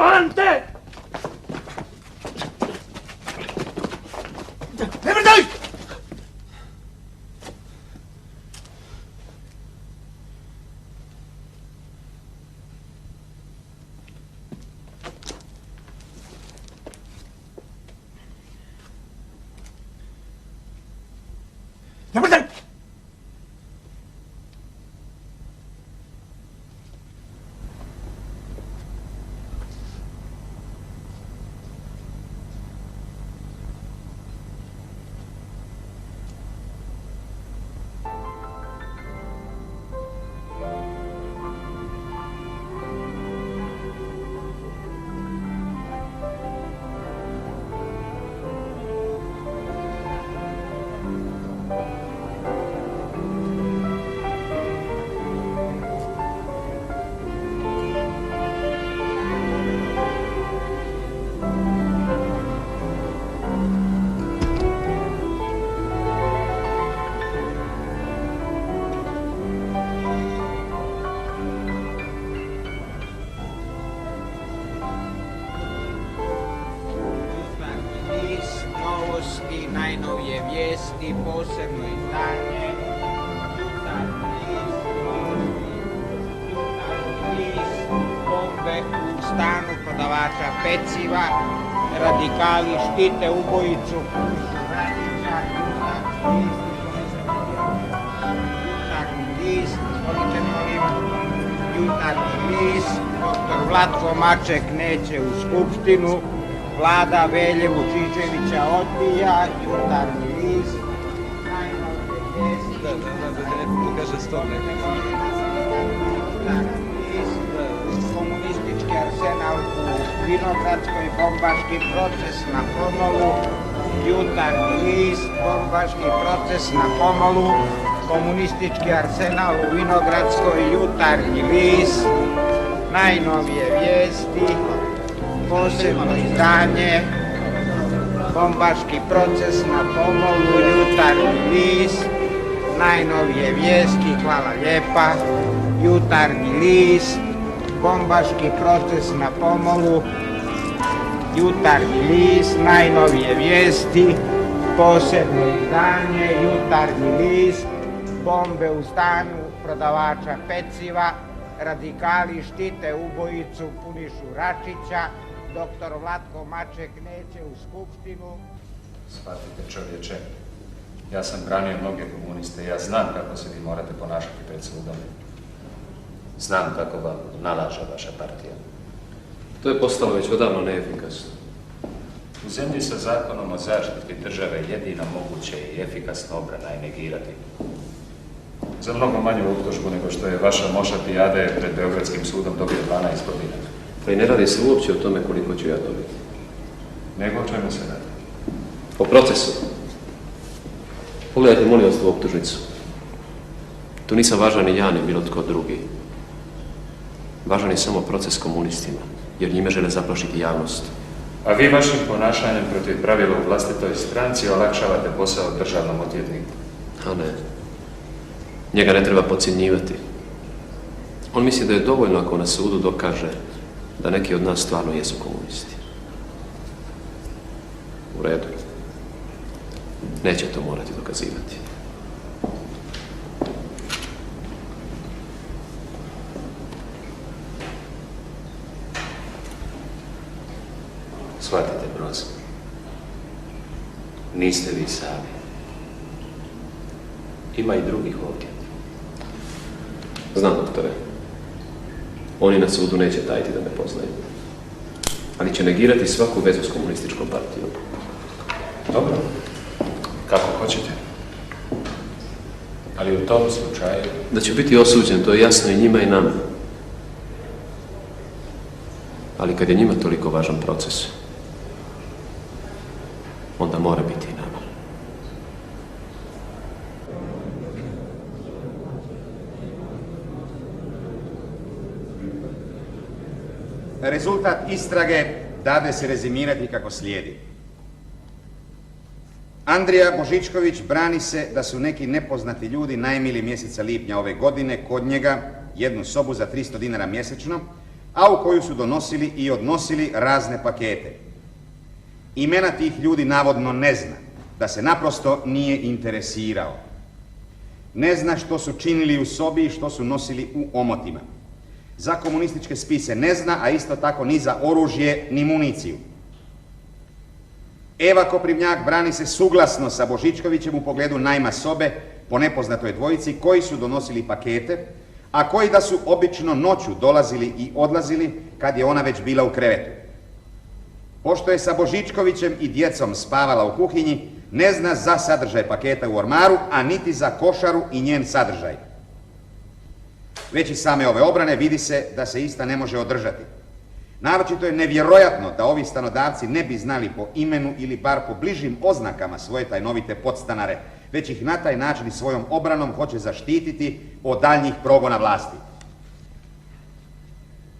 Ante! Ne vrtaj! Ne vrtaj! Najnovije vijesti, posebno izdanje, jutarnji list, bombe u stanu prodavača peciva, radikali štite ubojicu Radića, jutarnji list, doktor Vlatko Maček neće u skupštinu, Vlada Velje Vučićevića odbija, jutarnji list, najnovije vijesti, komunistički arsenal u Vinogradskoj, bombaški proces na pomolu, jutarnji list, bombaški proces na pomolu, komunistički arsenal u Vinogradskoj, jutarnji list, najnovije vijesti, posebno izdanje, bombaški proces na pomolu, jutarnji list, najnovije vijesti, hvala lijepa, jutarnji list, bombaški proces na pomolu, jutarnji list, najnovije vijesti, posebno izdanje, jutarnji list, bombe u stanu prodavača peciva, radikali štite ubojicu Punišu Račića, doktor Vlatko Maček neće u skupštinu. Shvatite čovječe, ja sam branio mnoge komuniste, ja znam kako se vi morate ponašati pred sudom. Znam kako vam nalaže vaša partija. To je postalo već odavno neefikasno. U zemlji sa zakonom o zaštiti države jedina moguće i efikasna obrana je negirati. Za mnogo manju optužbu nego što je vaša mošatijada je pred Beogradskim sudom dobio 12 godina. Pa i ne radi se uopće o tome koliko ću ja dobiti. Nego o čemu se radi? O procesu. Pogledajte, molim vas, tu optužnicu. Tu nisam važan ni ja, ni bilo tko drugi. Važan je samo proces komunistima, jer njime žele zaplašiti javnost. A vi vašim ponašanjem protiv pravila u vlastitoj stranci olakšavate posao državnom odvjetniku. A ne. Njega ne treba podcjenjivati. On misli da je dovoljno ako na sudu dokaže da neki od nas stvarno jesu komunisti. U redu. Neće to morati dokazivati. Shvatite, Broz. Niste vi sami. Ima i drugih ovdje. Znam, doktore. Oni na sudu neće tajiti da me poznaju. Ali će negirati svaku vezu s komunističkom partijom. Dobro. Kako hoćete. Ali u tom slučaju... Da će biti osuđen, to je jasno i njima i nama. Ali kad je njima toliko važan proces, onda mora biti i nama. Rezultat istrage dade se rezimirati kako slijedi. Andrija Božičković brani se da su neki nepoznati ljudi najmili mjeseca lipnja ove godine kod njega jednu sobu za 300 dinara mjesečno a u koju su donosili i odnosili razne pakete. Imena tih ljudi navodno ne zna, da se naprosto nije interesirao. Ne zna što su činili u sobi i što su nosili u omotima. Za komunističke spise ne zna, a isto tako ni za oružje ni municiju. Eva Koprivnjak brani se suglasno sa Božičkovićem u pogledu najma sobe po nepoznatoj dvojici koji su donosili pakete, a koji da su obično noću dolazili i odlazili kad je ona već bila u krevetu. Pošto je sa Božičkovićem i djecom spavala u kuhinji, ne zna za sadržaj paketa u ormaru, a niti za košaru i njen sadržaj. Već iz same ove obrane vidi se da se ista ne može održati. Naročito je nevjerojatno da ovi stanodavci ne bi znali po imenu ili bar po bližim oznakama svoje tajnovite podstanare, već ih na taj način i svojom obranom hoće zaštititi od daljnjih progona vlasti.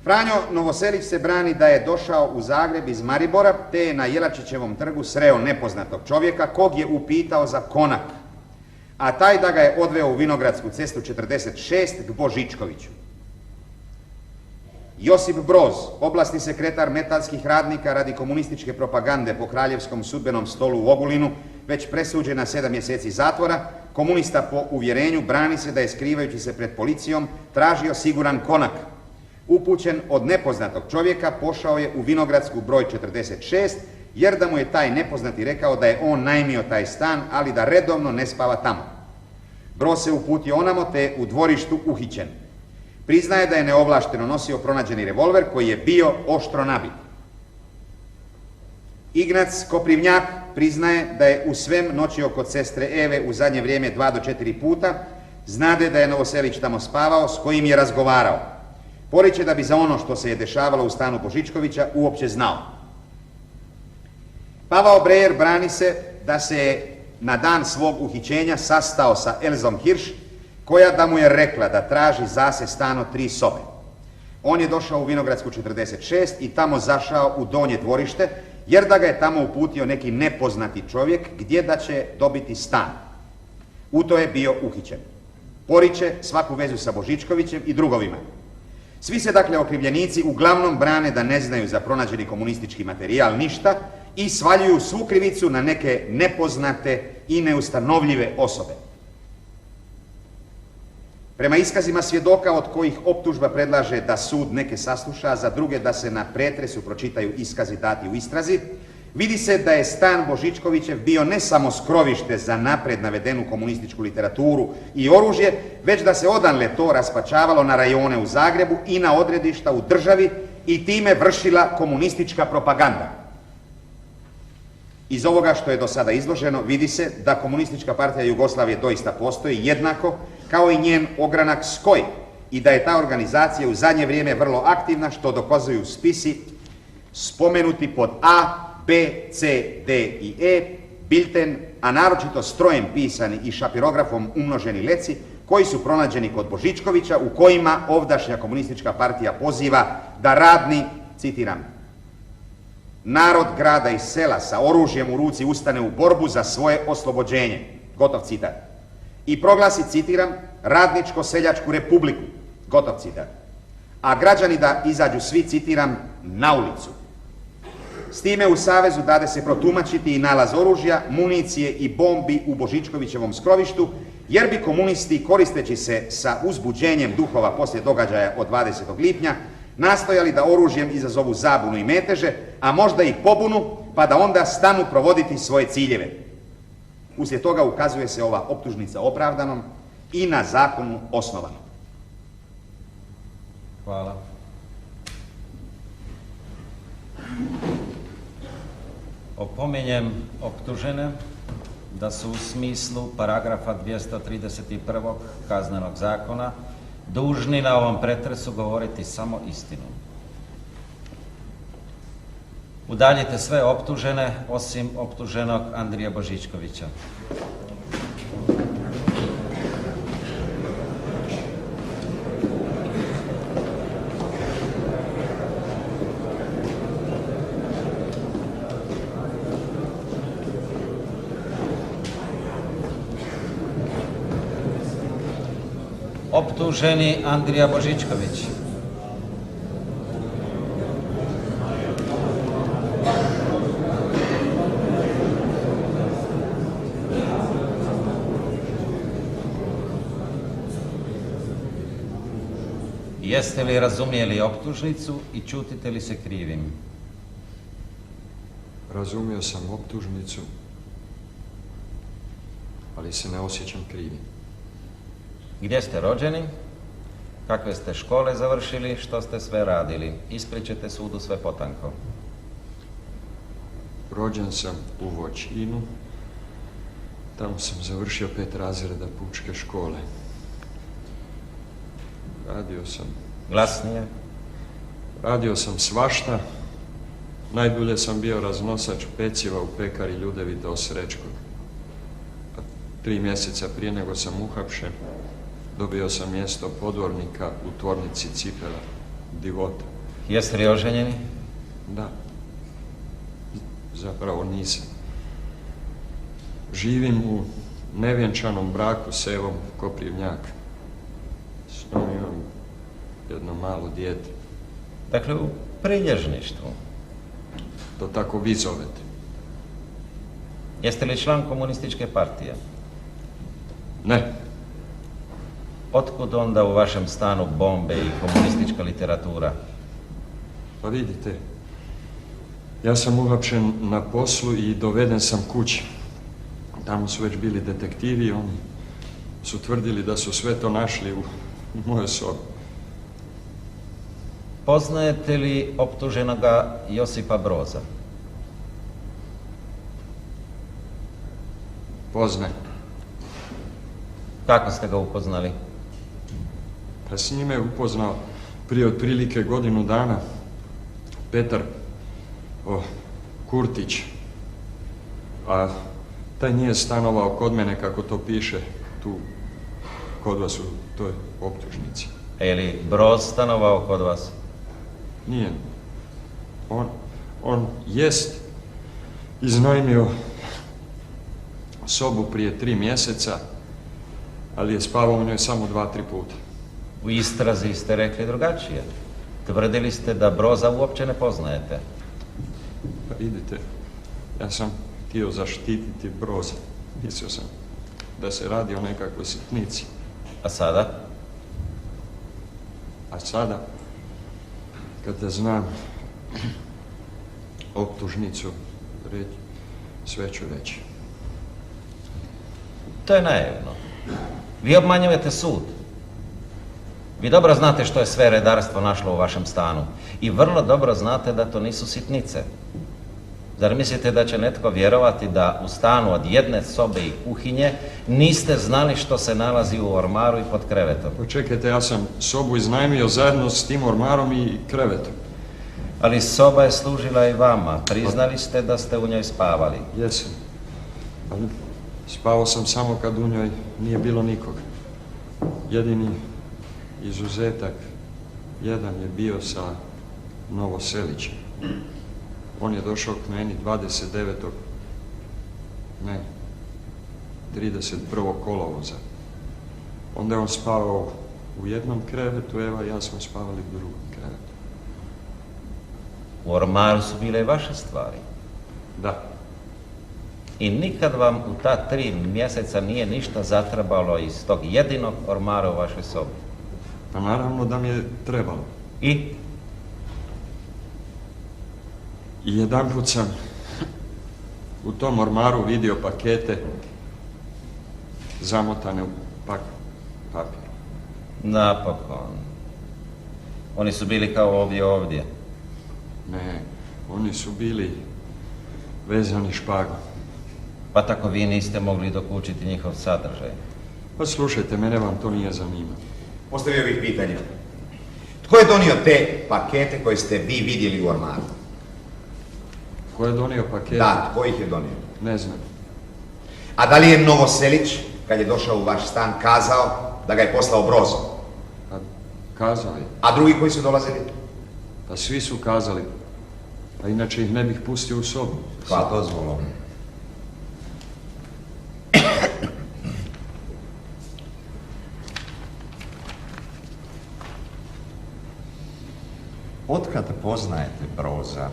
Franjo Novoselić se brani da je došao u Zagreb iz Maribora, te je na Jelačićevom trgu sreo nepoznatog čovjeka kog je upitao za konak, a taj da ga je odveo u Vinogradsku cestu 46 k Božičkoviću. Josip Broz, oblasni sekretar metalskih radnika radi komunističke propagande po Kraljevskom sudbenom stolu u Ogulinu, već presuđen na 7 mjeseci zatvora, komunista po uvjerenju brani se da je skrivajući se pred policijom tražio siguran konak. Upućen od nepoznatog čovjeka pošao je u Vinogradsku broj 46, jer da mu je taj nepoznati rekao da je on najmio taj stan, ali da redovno ne spava tamo. Broz se uputio onamo te je u dvorištu uhićen. Priznaje da je neovlašteno nosio pronađeni revolver koji je bio oštro nabit. Ignac Koprivnjak priznaje da je u svem noćio kod sestre Eve u zadnje vrijeme 2 do 4 puta, znade da je Novoselić tamo spavao, s kojim je razgovarao. Poriče da bi za ono što se je dešavalo u stanu Božičkovića uopće znao. Pavao Brejer brani se da se je na dan svog uhićenja sastao sa Elzom Hirš, koja da mu je rekla da traži zase stano 3 sobe. On je došao u Vinogradsku 46 i tamo zašao u donje dvorište, jer da ga je tamo uputio neki nepoznati čovjek gdje da će dobiti stan. U to je bio uhićen. Poriče svaku vezu sa Božičkovićem i drugovima. Svi se dakle okrivljenici uglavnom brane da ne znaju za pronađeni komunistički materijal ništa i svaljuju svu krivicu na neke nepoznate i neustanovljive osobe. Prema iskazima svjedoka od kojih optužba predlaže da sud neke sasluša, za druge da se na pretresu pročitaju iskazi dati u istrazi, vidi se da je stan Božičkovićev bio ne samo skrovište za napred navedenu komunističku literaturu i oružje, već da se odanle to raspačavalo na rajone u Zagrebu i na odredišta u državi i time vršila komunistička propaganda. Iz ovoga što je do sada izloženo vidi se da Komunistička partija Jugoslavije doista postoji jednako kao i njen ogranak SKOJ i da je ta organizacija u zadnje vrijeme vrlo aktivna, što dokazuju spisi spomenuti pod A, B, C, D i E, bilten, a naročito strojem pisani i šapirografom umnoženi leci koji su pronađeni kod Božičkovića, u kojima ovdašnja Komunistička partija poziva da radni, citiram, narod grada i sela sa oružjem u ruci ustane u borbu za svoje oslobođenje, gotov citat, i proglasi, citiram, radničko-seljačku republiku, gotov citat, a građani da izađu svi, citiram, na ulicu. S time u savezu dade se protumačiti i nalaz oružja, municije i bombi u Božičkovićevom skrovištu, jer bi komunisti, koristeći se sa uzbuđenjem duhova poslije događaja od 20. lipnja, nastojali da oružjem izazovu zabunu i meteže, a možda i pobunu, pa da onda stanu provoditi svoje ciljeve. Uslijed toga ukazuje se ova optužnica opravdanom i na zakonu osnovanom. Hvala. Opominjem optužene da su u smislu paragrafa 231. Kaznenog zakona dužni na ovom pretresu govoriti samo istinu. Udaljite sve optužene osim optuženog Andrija Božičkovića. Optuženi Andrija Božičković. Jeste li razumijeli optužnicu i čutite li se krivim? Razumio sam optužnicu, ali se ne osjećam krivim. Gdje ste rođeni? Kakve ste škole završili? Što ste sve radili? Ispričajte sudu sve potanko. Rođen sam u Voćinu. Tamo sam završio 5 razreda pučke škole. Glasnije. Radio sam svašta. Najdulje sam bio raznosač peciva u pekari Ljudevita Osrečkog. 3 mjeseca prije nego sam uhapšen, dobio sam mjesto podvornika u tvornici cipela Divota. Jeste li oženjeni? Da. Zapravo nisam. Živim u nevjenčanom braku s Evom Koprivnjak. S njom imam jedno malo dijete. Dakle, u prilježništvu. To tako vi zovete. Jeste li član komunističke partije? Ne. Otkud onda u vašem stanu bombe i komunistička literatura? Pa vidite, ja sam uhapšen na poslu i doveden sam kući. Tamo su već bili detektivi i oni su tvrdili da su sve to našli u mojoj sobi. Poznajete li optuženoga Josipa Broza? Poznajem. Kako ste ga upoznali? Pa s njime je upoznao prije otprilike godinu dana Petar Kurtić. A taj nije stanovao kod mene, kako to piše tu kod vas u toj optužnici. Je li Broz stanovao kod vas? Nije. On jest iznajmio sobu prije 3 mjeseca, ali je spavao u njoj samo 2-3 puta. U istrazi ste rekli drugačije. Tvrdili ste da Broza uopće ne poznajete. Pa vidite, ja sam htio zaštititi Broza. Mislio sam da se radi o nekakvoj sitnici. A sada? A sada, kada znam optužnicu, sve ću reći. To je naivno. Vi obmanjujete sud. Vi dobro znate što je sve redarstvo našlo u vašem stanu. I vrlo dobro znate da to nisu sitnice. Zar mislite da će netko vjerovati da u stanu od jedne sobe i kuhinje niste znali što se nalazi u ormaru i pod krevetom? Počekajte, ja sam sobu iznajmio zajedno s tim ormarom i krevetom. Ali soba je služila i vama. Priznali ste da ste u njoj spavali. Jesam. Ali spavao sam samo kad u njoj nije bilo nikoga. Jedini izuzetak jedan je bio sa Novoselićem. On je došao k meni 31. kolovoza. Onda je on spavao u jednom krevetu, Eva i ja smo spavali u drugom krevetu. U ormaru su bile i vaše stvari. Da. I nikad vam u ta 3 mjeseca nije ništa zatrebalo iz tog jedinog ormara u vašoj sobi? Pa naravno da mi je trebalo. I jedanput sam u tom ormaru vidio pakete zamotane u papir. napokon. Oni su bili kao ovdje. Ne, oni su bili vezani špagom. Pa tako vi niste mogli dokučiti njihov sadržaj. Pa slušajte, mene vam to nije zanimalo. Postavio bih pitanje. Tko je donio te pakete koje ste vi vidjeli u ormaru? Ko je donio pakete? Da, tko ih je donio? Ne znam. A da li je Novoselić, kad je došao u vaš stan, kazao da ga je poslao Broz? Pa kazao je. A drugi koji su dolazili? Pa svi su kazali. Pa inače ih ne bih pustio u sobu. Hvala dozvolom. Otkad poznajete Broza?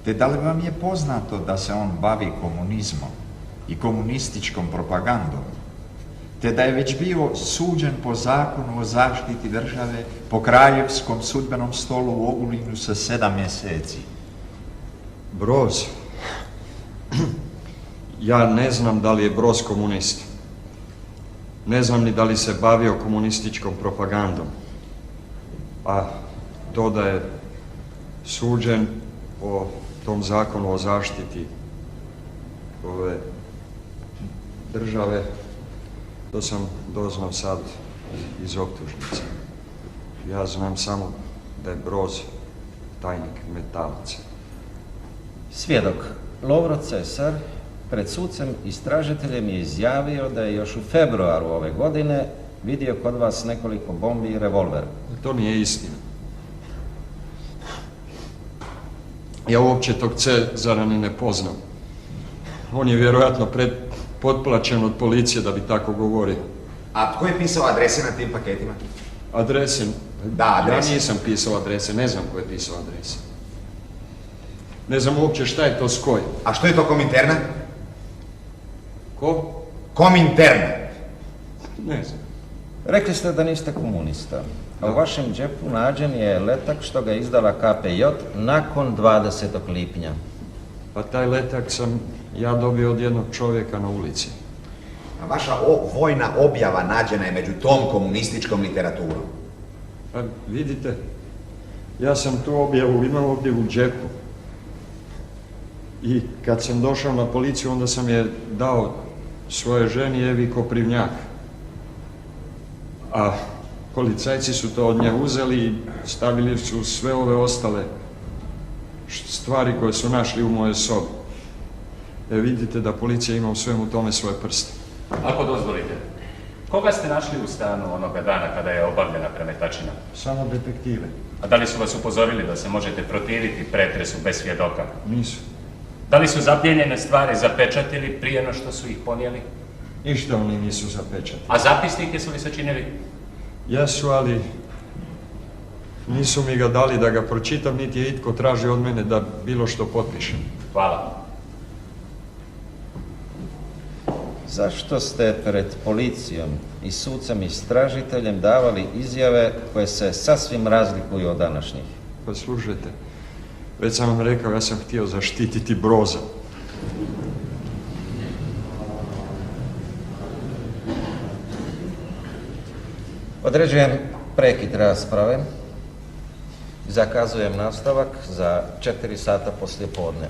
Te da li vam je poznato da se on bavi komunizmom i komunističkom propagandom? te da je već bio suđen po zakonu o zaštiti države po kraljevskom sudbenom stolu u Ogulinu sa 7 mjeseci. Broz. Ja ne znam da li je Broz komunist. Ne znam ni da li se bavio komunističkom propagandom. A to da je suđen po tom zakonu o zaštiti ove države, to sam doznao sad iz optužnice. Ja znam samo da je Broz tajnik Metalaca. Svjedok Lovro Cesar pred sucem istražiteljem je izjavio da je još u februaru ove godine vidio kod vas nekoliko bombi i revolver. To nije istina. Ja uopće tog Cezara ni ne poznam. On je vjerojatno potplaćen od policije da bi tako govorio. A tko je pisao adrese na tim paketima? Adrese? Da, adrese. Ja nisam pisao adrese, ne znam ko je pisao adrese. Ne znam uopće šta je to skoj. A što je to Kominterna? Ko? Kominterna. Ne znam. Rekli ste da niste komunista, a u vašem džepu nađen je letak što ga je izdala KPJ nakon 20. lipnja. Pa taj letak sam ja dobio od jednog čovjeka na ulici. A vaša vojna objava nađena je među tom komunističkom literaturom. Pa vidite, ja sam tu objavu imao ovdje u džepu. I kad sam došao na policiju, onda sam je dao svojoj ženi Evi Koprivnjak. A policajci su to od nje uzeli i stavili su sve ove ostale stvari koje su našli u mojoj sobi. Vidite da policija ima u svemu tome svoje prste. Ako dozvolite, koga ste našli u stanu onoga dana kada je obavljena premetačina? Samo detektive. A da li su vas upozorili da se možete protiviti pretresu bez svjedoka? Nisu. Da li su zaplijenjene stvari zapečatili prije no što su ih ponijeli? Ništa oni nisu zapečatili. A zapisnike su li sačinili? Jesu, ali nisu mi ga dali da ga pročitam, niti je itko tražio od mene da bilo što potpišem. Hvala. Zašto ste pred policijom i sucem istražiteljem davali izjave koje se sasvim razlikuju od današnjih? Pa slušajte, već sam vam rekao, ja sam htio zaštititi Broza. Određujem prekid rasprave. Zakazujem nastavak za 4 sata poslije podne.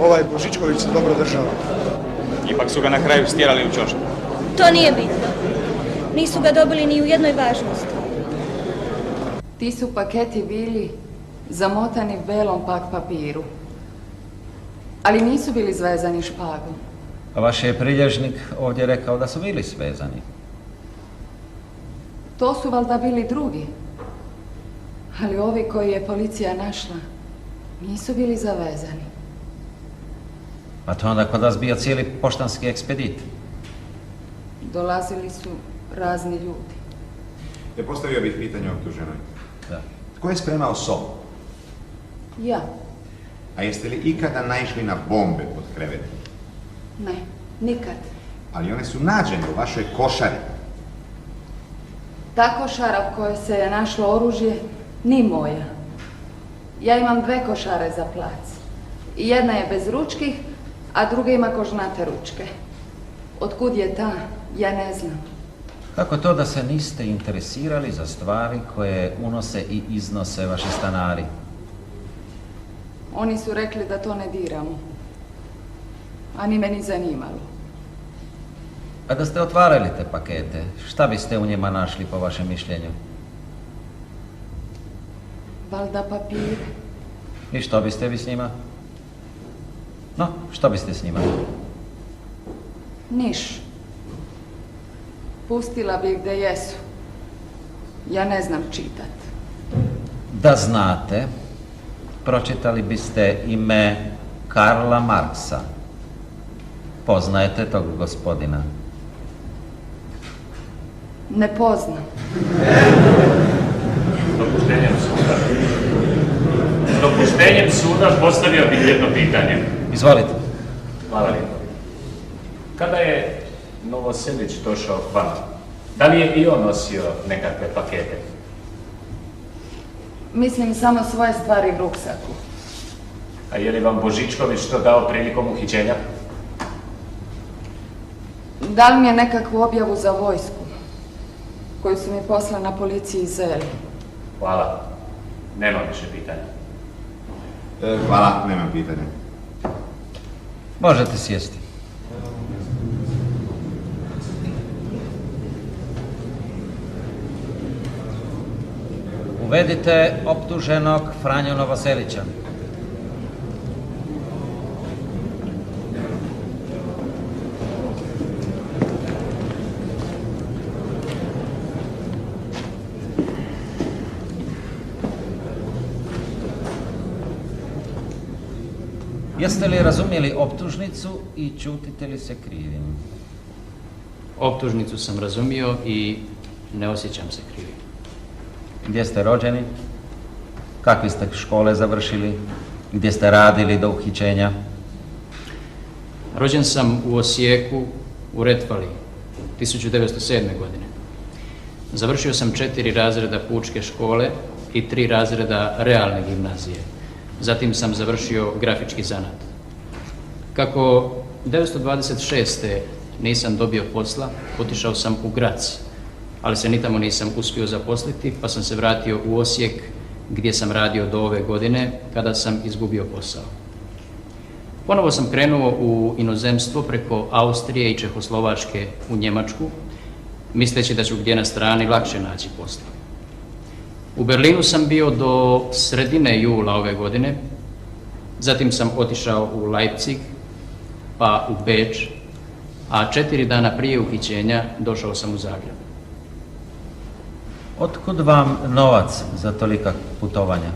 Ovaj Božičković se dobro država. Ipak su ga na kraju stjerali u ćošak. To nije bitno. Nisu ga dobili ni u jednoj važnosti. Ti su paketi bili zamotani belom pak papiru. Ali nisu bili zvezani špagom. A vaš je prilježnik ovdje rekao da su bili svezani. To su valjda bili drugi. Ali ovi koji je policija našla nisu bili zavezani. A to onda kod vas bio cijeli poštanski ekspedit. Dolazili su razni ljudi. Postavio bih pitanje optuženoj. Da. Tko je spremao sobu? Ja? A jeste li ikada naišli na bombe pod krevetom? Ne, nikad. Ali one su nađene u vašoj košari. Ta košara u kojoj se je našlo oružje ni moja. Ja imam 2 košare za plac. I jedna je bez ručkih, a druga ima kožnate ručke. Otkud je ta, ja ne znam. Kako to da se niste interesirali za stvari koje unose i iznose vaši stanari? Oni su rekli da to ne diramo. A ni meni zanimalo. A da ste otvarali te pakete, šta biste u njima našli po vašem mišljenju? Valjda papir. I što biste vi s njima? No, što biste s njima? Niš. Pustila bi ih gde jesu. Ja ne znam čitat. Da znate, pročitali biste ime Karla Marksa. Poznajete tog gospodina? Ne poznam. Dopuštenjem suda postavio bih jedno pitanje. Izvolite. Hvala lijepo. Kada je Novoselić došao k vama, da li je i on nosio nekakve pakete? Mislim samo svoje stvari u ruksaku. A je li vam Božičković to dao prilikom uhićenja? Dali mi je nekakvu objavu za vojsku, koju su mi poslali na policiji iz Zeli. Hvala. Nema više pitanja. Hvala, nemam pitanja. Možete sjesti. Uvedite optuženog Franju Novoselića. Jeste li razumjeli optužnicu i čutite li se krivim? Optužnicu sam razumio i ne osjećam se krivim. Gdje ste rođeni? Kakve ste škole završili? Gdje ste radili do uhićenja? Rođen sam u Osijeku, u Retvali, 1907. godine. Završio sam 4 razreda pučke škole i 3 razreda realne gimnazije. Zatim sam završio grafički zanat. Kako 1926. nisam dobio posla, otišao sam u Grac, ali se ni tamo nisam uspio zaposliti, pa sam se vratio u Osijek, gdje sam radio do ove godine, kada sam izgubio posao. Ponovo sam krenuo u inozemstvo preko Austrije i Čehoslovačke u Njemačku, misleći da ću gdje na strani lakše naći posla. U Berlinu sam bio do sredine jula ove godine, zatim sam otišao u Leipzig, pa u Beč, a 4 dana prije uhićenja došao sam u Zagreb. Otkud vam novac za tolika putovanja?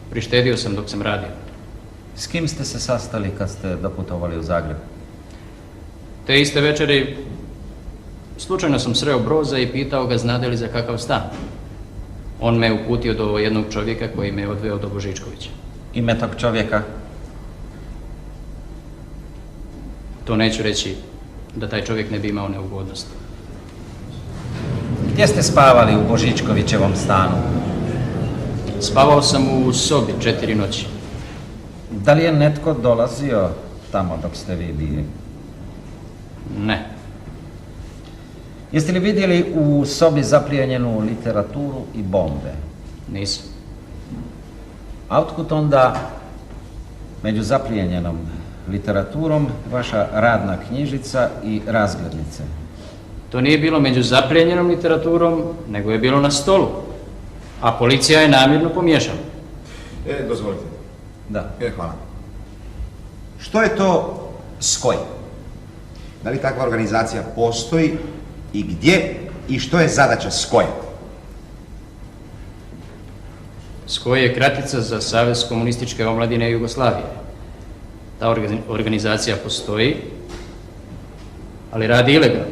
Prištedio sam dok sam radio. S kim ste se sastali kad ste doputovali u Zagreb? Te iste večeri slučajno sam sreo Broza i pitao ga znade li za kakav stan. On me uputio do jednog čovjeka koji me odveo do Božičkovića. Ime tog čovjeka? To neću reći da taj čovjek ne bi imao neugodnost. Gdje ste spavali u Božičkovićevom stanu? Spavao sam u sobi 4 noći. Da li je netko dolazio tamo dok ste vi bili? Ne. Jeste li vidjeli u sobi zaplijenjenu literaturu i bombe? Nisam. A otkud onda među zaplijenjenom literaturom vaša radna knjižica i razglednice? To nije bilo među zaplijenjenom literaturom, nego je bilo na stolu. A policija je namjerno pomiješala. Dozvolite. Da. Hvala. Što je to SKOJ? Da li takva organizacija postoji i gdje i što je zadaća SKOJ? SKOJ je kratica za Savez komunističke omladine Jugoslavije. Ta organizacija postoji, ali radi ilegalno.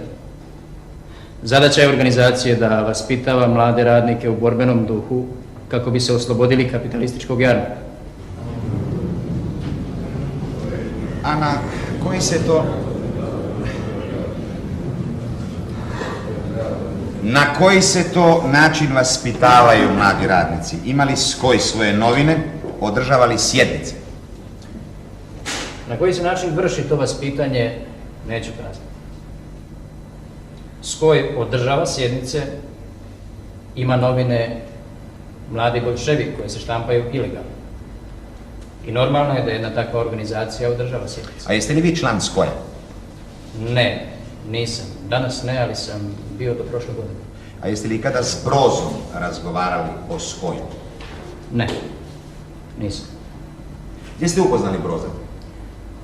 Zadaća je organizacije da vaspitava mlade radnike u borbenom duhu kako bi se oslobodili kapitalističkog jarma. A na koji se to... Na koji se to način vaspitavaju mladi radnici? Ima li SKOJ svoje novine? Održava li sjednice? Na koji se način vrši to vaspitanje, neću kazati. SKOJ održava sjednice, ima novine Mladi boljševi koje se štampaju ilegalno. I normalno je da jedna takva organizacija održava sjednice. A jeste li vi član SKOJ-a? Ne, nisam. Danas ne, ali sam bio do prošle godine. A jeste li ikada s Brozom razgovarali o SKOJ-u? Ne, nisam. Gdje ste upoznali Broza?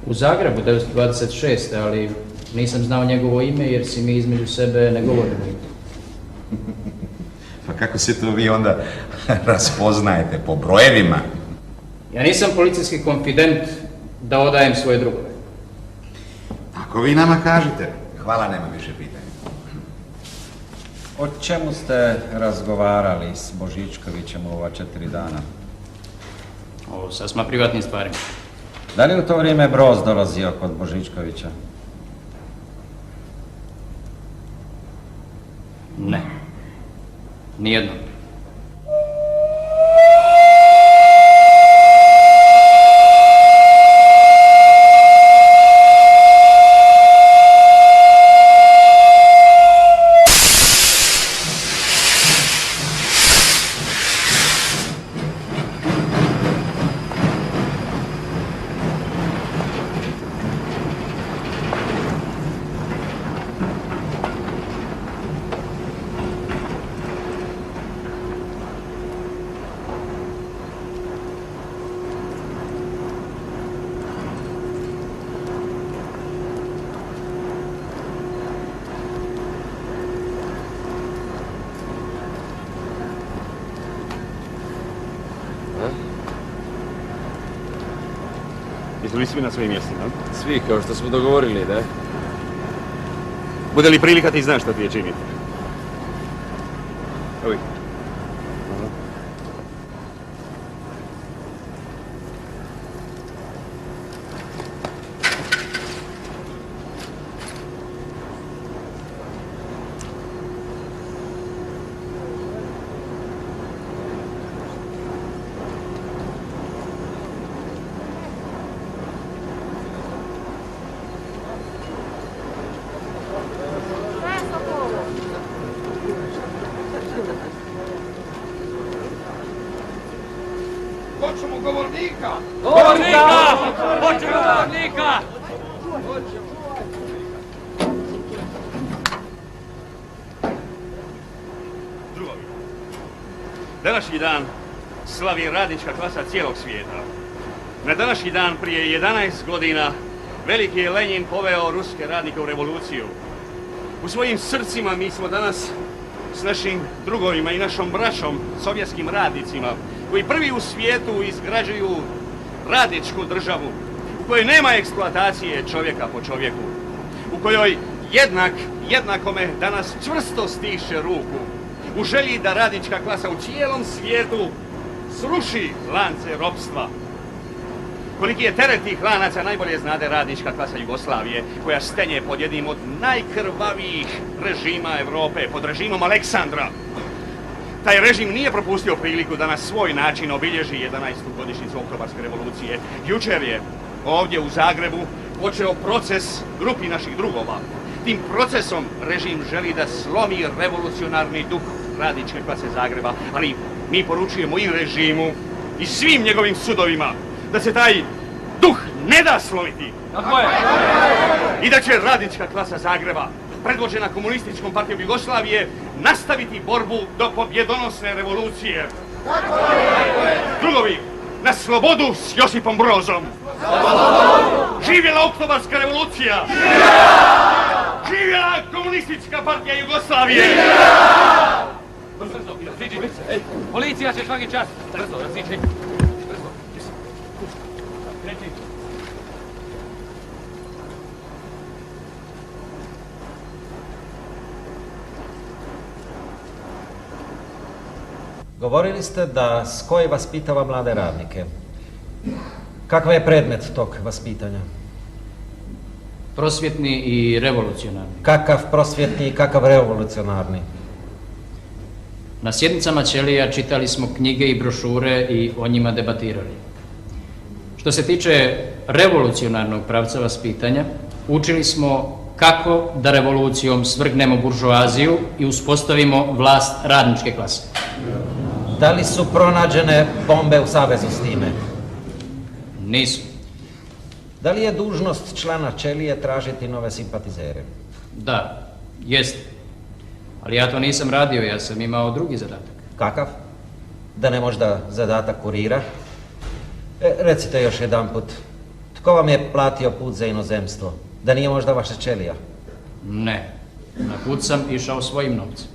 U Zagrebu 1926. ali nisam znao njegovo ime jer si mi između sebe ne govorimo ime. Pa kako se to vi onda raspoznajete? Po brojevima? Ja nisam policijski konfident da odajem svoje drugove. Ako vi nama kažete. Hvala, nema više pitanja. O čemu ste razgovarali s Božičkovićem u ova 4 dana? O sasma privatnim stvarima. Da li je u to vrijeme Broz dolazio kod Božičkovića? Ne. Nijedno. Jesu li svi na svojim mjestima? Svi, kao što smo dogovorili, da? Bude li prilika ti znaš što ti je činiti? Ovi. Hoćemo govornika! Govornika! Hoćemo govornika! Drugovi, današnji dan slavi radnička klasa cijelog svijeta. Na današnji dan prije 11 godina veliki je Lenjin poveo ruske radnike u revoluciju. U svojim srcima mi smo danas s našim drugovima i našom braćom, sovjetskim radnicima, koji prvi u svijetu izgrađuju radničku državu, u kojoj nema eksploatacije čovjeka po čovjeku, u kojoj jednakome danas čvrsto stiše ruku, u želji da radnička klasa u cijelom svijetu sruši lance ropstva. Koliki je teret tih lanaca najbolje znade radnička klasa Jugoslavije, koja stenje pod jednim od najkrvavijih režima Europe, pod režimom Aleksandra. Taj režim nije propustio priliku da na svoj način obilježi 11. godišnjicu Oktobarske revolucije. Jučer je ovdje u Zagrebu počeo proces grupi naših drugova. Tim procesom režim želi da slomi revolucionarni duh radničke klase Zagreba, ali mi poručujemo i režimu i svim njegovim sudovima da se taj duh ne da slomiti. Tako je. I da će radnička klasa Zagreba, predvođena Komunističkom partijom Jugoslavije, nastaviti borbu do pobjedonosne revolucije. Tako je. Drugovi, na slobodu s Josipom Brozom. Živjela Oktobarska revolucija! Živjela Komunistička partija Jugoslavije! Brzo, raziđi. Policija će svaki čas. Brzo, raziđi. Brzo. Kreći. Govorili ste da Skoj vaspitava mlade radnike. Kakav je predmet tog vaspitanja? Prosvjetni i revolucionarni. Kakav prosvjetni i kakav revolucionarni? Na sjednicama ćelija čitali smo knjige i brošure i o njima debatirali. Što se tiče revolucionarnog pravca vaspitanja, učili smo kako da revolucijom svrgnemo buržoaziju i uspostavimo vlast radničke klase. Da li su pronađene bombe u savezu s time? Nisu. Da li je dužnost člana ćelije tražiti nove simpatizere? Da, jest. Ali ja to nisam radio, ja sam imao drugi zadatak. Kakav? Da ne možda zadatak kurira? Recite još jedanput, Tko vam je platio put za inozemstvo? Da nije možda vaša ćelija? Ne, na put sam išao svojim novcem.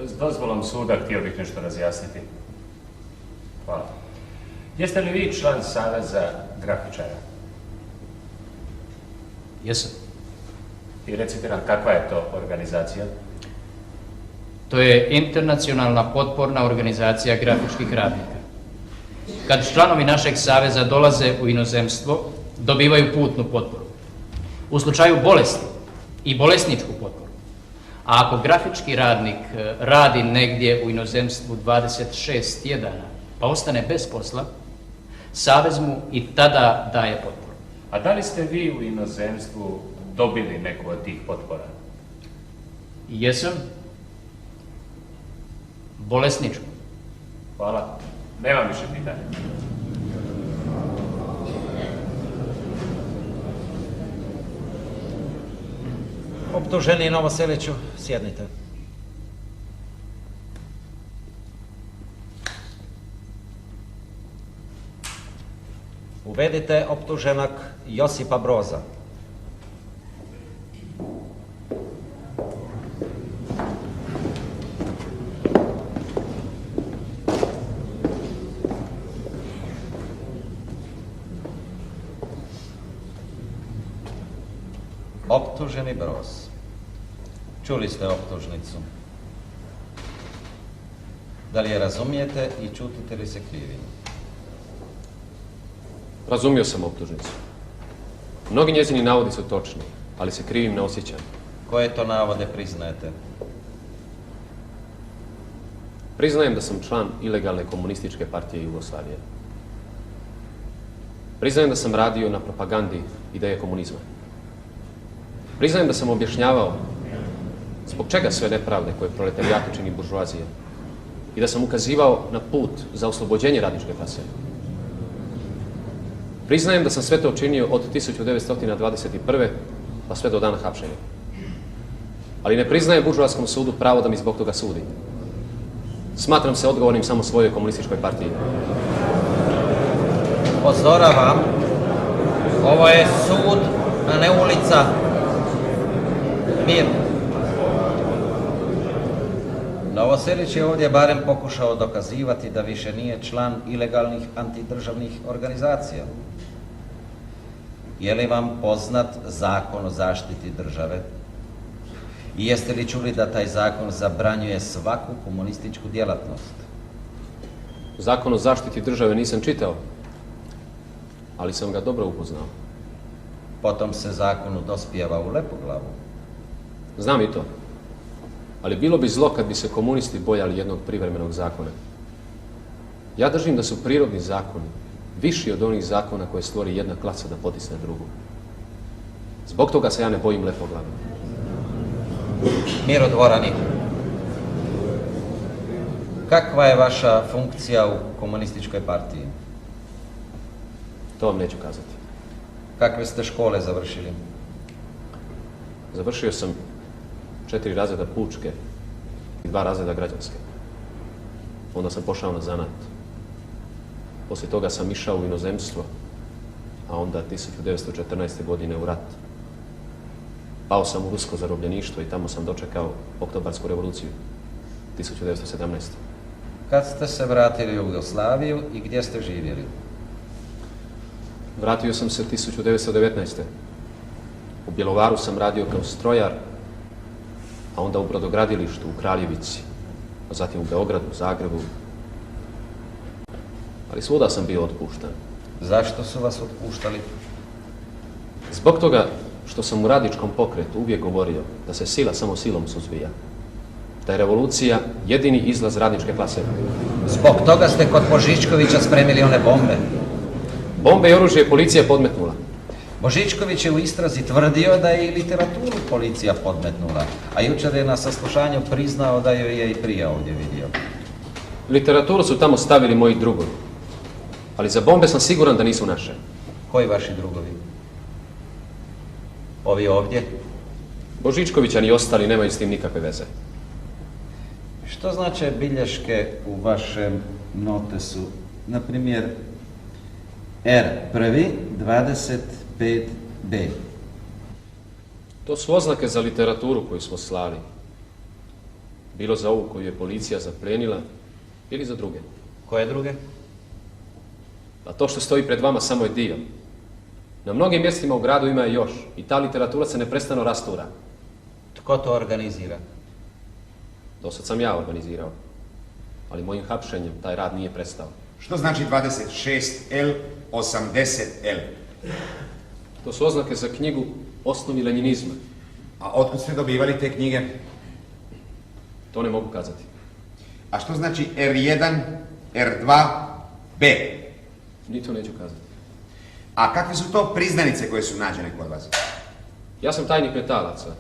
S dozvolom suda htio bih nešto razjasniti. Hvala. Jeste li vi član Saveza grafičara? Jesam. I recite nam, kakva je to organizacija? To je internacionalna potporna organizacija grafičkih radnika. Kad članovi našeg saveza dolaze u inozemstvo, dobivaju putnu potporu. U slučaju bolesti i bolesničku potporu. A ako grafički radnik radi negdje u inozemstvu 26 tjedana, pa ostane bez posla, savez mu i tada daje potporu. A da li ste vi u inozemstvu dobili neku od tih potpora? Jesam. Bolesničku. Hvala. Nemam više pitanja. Optuženi Novoseliću, sjednite. Uvedite optuženak Josipa Broza. Optuženi Broz. Čuli ste optužnicu. Da li je razumijete i čutite li se krivim? Razumio sam optužnicu. Mnogi njezini navodi su točni, ali se krivim ne osjećam. Koje to navode priznajete? Priznajem da sam član ilegalne komunističke partije Jugoslavije. Priznajem da sam radio na propagandi ideje komunizma. Priznajem da sam objašnjavao zbog čega sve nepravde koje proletarijatu čini buržoazija i da sam ukazivao na put za oslobođenje radničke klase. Priznajem da sam sve to činio od 1921. pa sve do dana hapšenja. Ali ne priznajem buržoaskom sudu pravo da mi zbog toga sudi. Smatram se odgovornim samo svojoj komunističkoj partiji. Upozoravam, ovo je sud, a ne ulica. Mir. Novoselić je ovdje barem pokušao dokazivati da više nije član ilegalnih antidržavnih organizacija. Je li vam poznat Zakon o zaštiti države? I jeste li čuli da taj zakon zabranjuje svaku komunističku djelatnost? Zakon o zaštiti države nisam čitao, ali sam ga dobro upoznao. Potom se zakonu dospijeva u Lepoglavu. Znam i to. Ali bilo bi zlo kad bi se komunisti bojali jednog privremenog zakona. Ja držim da su prirodni zakoni viši od onih zakona koje stvori jedna klasa da potisne drugu. Zbog toga se ja ne bojim Lepoglave. Miro Dvorani, kakva je vaša funkcija u komunističkoj partiji? To vam neću kazati. Kakve ste škole završili? Završio sam 4 razreda pučke i 2 razreda građanske. Onda sam pošao na zanat. Poslije toga sam išao u inozemstvo, a onda 1914. godine u rat. Pao sam u rusko zarobljeništvo i tamo sam dočekao Oktobarsku revoluciju 1917. Kad ste se vratili u Jugoslaviju i gdje ste živjeli? Vratio sam se 1919. U Bjelovaru sam radio kao strojar, a onda u brodogradilištu u Kraljevici, a zatim u Beogradu, Zagrebu. Ali svuda sam bio otpušten. Zašto su vas otpuštali? Zbog toga što sam u radničkom pokretu uvijek govorio da se sila samo silom suzbija. Da je revolucija jedini izlaz radničke klase. Zbog toga ste kod Božičkovića spremili one bombe. Bombe i oružje je policija podmetnula. Božičković je u istrazi tvrdio da je i literaturu policija podmetnula, a jučer je na saslušanju priznao da joj je i prije ovdje vidio. Literaturu su tamo stavili moji drugovi, ali za bombe sam siguran da nisu naše. Koji vaši drugovi? Ovi ovdje? Božičkovića ni ostali nemaju s tim nikakve veze. Što znače bilješke u vašem notesu? Na primjer, R1, 5b. To su oznake za literaturu koju smo slali. Bilo za ovu koju je policija zaplenila ili za druge. Koje druge? A to što stoji pred vama samo je dio. Na mnogim mjestima u gradu ima još i ta literatura se neprestano rastura. Tko to organizira? Dosad sam ja organizirao, ali mojim hapšenjem taj rad nije prestao. Što znači 26L, 80L? To su oznake za knjigu Osnovi lenjinizma. A otkud ste dobivali te knjige? To ne mogu kazati. A što znači R1, R2, B? Ni to neću kazati. A kakve su to priznanice koje su nađene kod vas? Ja sam tajnik metalaca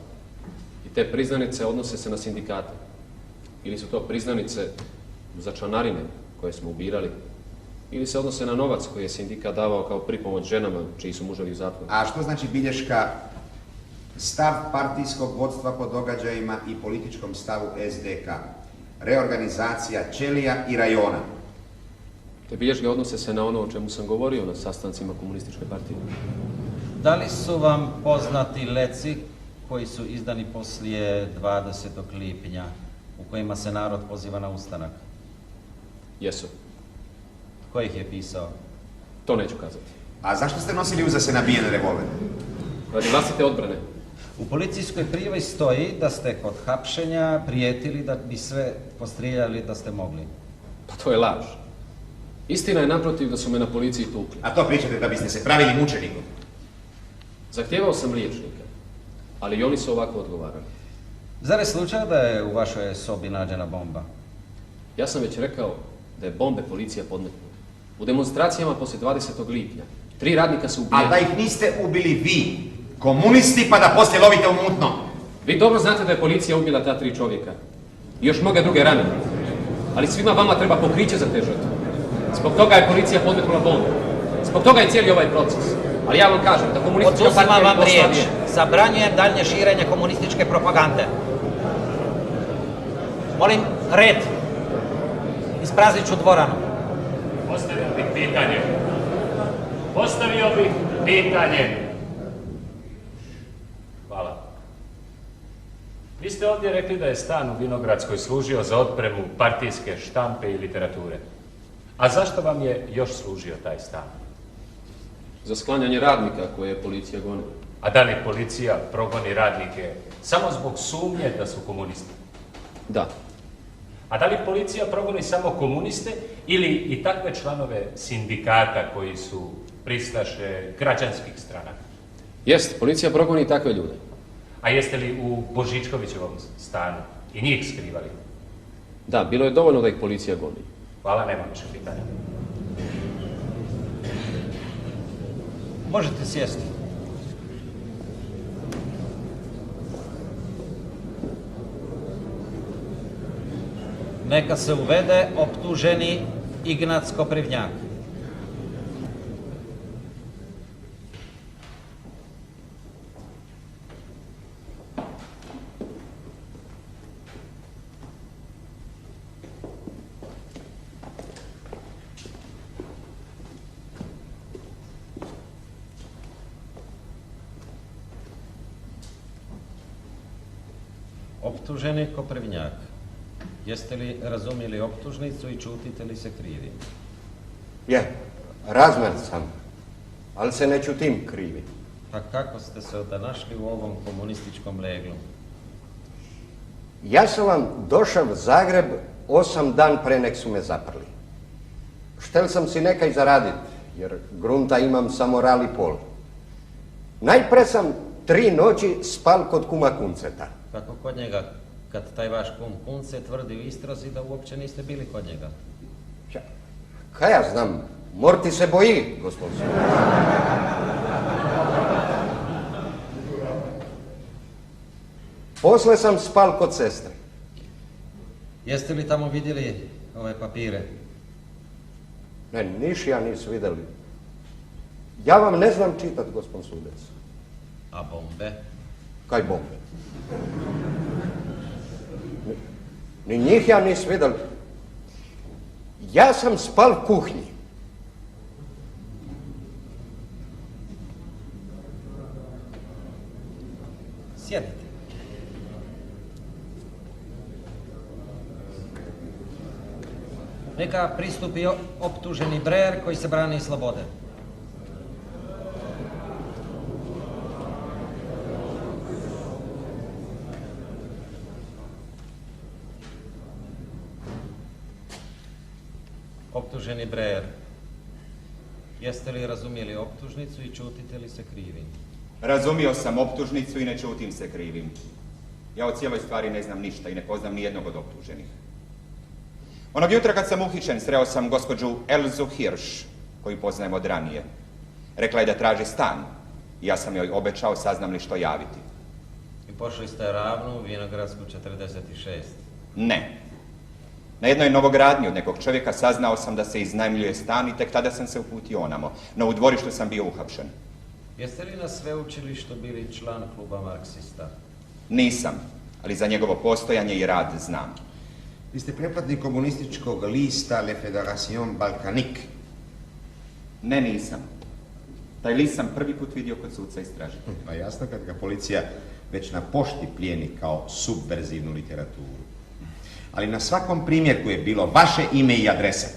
i te priznanice odnose se na sindikate. Ili su to priznanice za članarine koje smo ubirali, ili se odnose na novac koji je sindikat davao kao pripomoć ženama čiji su muževi u zatvoru. A što znači bilješka stav partijskog vodstva po događajima i političkom stavu SDK? Reorganizacija ćelija i rajona. Te bilješke odnose se na ono o čemu sam govorio na sastancima komunističke partije. Da li su vam poznati leci koji su izdani poslije 20. lipnja u kojima se narod poziva na ustanak? Jesu. Ko ih je pisao? To neću kazati. A zašto ste nosili uza se nabijen revolver? Radi vlastite odbrane. U policijskoj prijavi stoji da ste kod hapšenja prijetili da bi sve postrijeljali da ste mogli. Pa to je laž. Istina je naprotiv da su me na policiji tukli. A to pričate da biste se pravili mučenikom? Zahtijevao sam liječnika, ali i oni su ovako odgovarali. Zar je slučaj da je u vašoj sobi nađena bomba? Ja sam već rekao da je bombe policija podmetnula. U demonstracijama poslije 20. lipnja 3 radnika su ubijeni. A da ih niste ubili vi, komunisti, pa da poslije lovite u mutno? Vi dobro znate da je policija ubila ta 3 čovjeka. I još mnoge druge ranjene. Ali svima vama treba pokriće za te žrtve. Zbog toga je policija podmetnula bombu. Zbog toga je cijeli ovaj proces. Ali ja vam kažem da komunistička partija Oduzimam vam Jugoslavije... riječ. Zabranjujem daljnje širenje komunističke propagande. Molim, red. Ispraznit ću dvoranu. Postavio bih pitanje. Postavio bih pitanje. Hvala. Vi ste ovdje rekli da je stan u Vinogradskoj služio za otpremu partijske štampe i literature. A zašto vam je još služio taj stan? Za sklanjanje radnika koje je policija goni. A da li policija progoni radnike samo zbog sumnje da su komunisti? Da. A da li policija progoni samo komuniste ili i takve članove sindikata koji su pristaše građanskih stranaka? Jest, policija progoni i takve ljude. A jeste li u Božičkovićevom stanu i njih skrivali? Da, bilo je dovoljno da ih policija goni. Hvala, nemam više pitanja. Možete sjesti. Neka se uvede optuženi Ignac Koprivnjak. Optuženi Koprivnjak. Jeste li razumjeli optužnicu i čutite li se krivi? Je, razmer sam, ali se ne čutim krivi. Pa kako ste se onda našli u ovom komunističkom leglu? Ja sam vam došao u Zagreb 8 dan pre nek su me zaprli. Štel sam si nekaj zaradit, jer grunta imam samo ral i pol. Najpre sam 3 noći spal kod kuma Kunceta. Kako kod njega, kad taj vaš kum Kunce tvrdi u istrazi da uopće niste bili kod njega? Kaj ja znam, morti se boji, gospod. Posle sam spal kod sestre. Jeste li tamo vidjeli ove papire? Ne, niš ja nisu vidjeli. Ja vam ne znam čitat, gospod sudac. A bombe? Kaj bombe? Ni njih ja nis vidjel. Ja sam spal u kuhinji. Sjedite. Neka pristupi optuženi Breer koji se brani slobode. Optuženi Breer, jeste li razumjeli optužnicu i čutite li se krivim? Razumio sam optužnicu i ne čutim se krivim. Ja o cijeloj stvari ne znam ništa i ne poznam ni jednog od optuženih. Onog jutra kad sam uhićen, sreo sam gospođu Elzu Hirsch, koju poznajem od ranije. Rekla je da traži stan i ja sam joj obećao saznam li što javiti. I pošli ste ravno u Vinogradsku 46? Ne. Na jednoj novogradnji od nekog čovjeka saznao sam da se iznajmljuje stan i tek tada sam se uputio onamo, no u dvorištu sam bio uhapšen. Jeste li na sveučilištu bili član kluba marksista? Nisam, ali za njegovo postojanje i rad znam. Vi ste pretplatnik komunističkog lista Le Fédération Balkanique. Ne, nisam. Taj list sam prvi put vidio kod suca istražitelja. Pa jasno kad ga policija već na pošti plijeni kao subverzivnu literaturu. Ali na svakom primjerku je bilo vaše ime i adresa.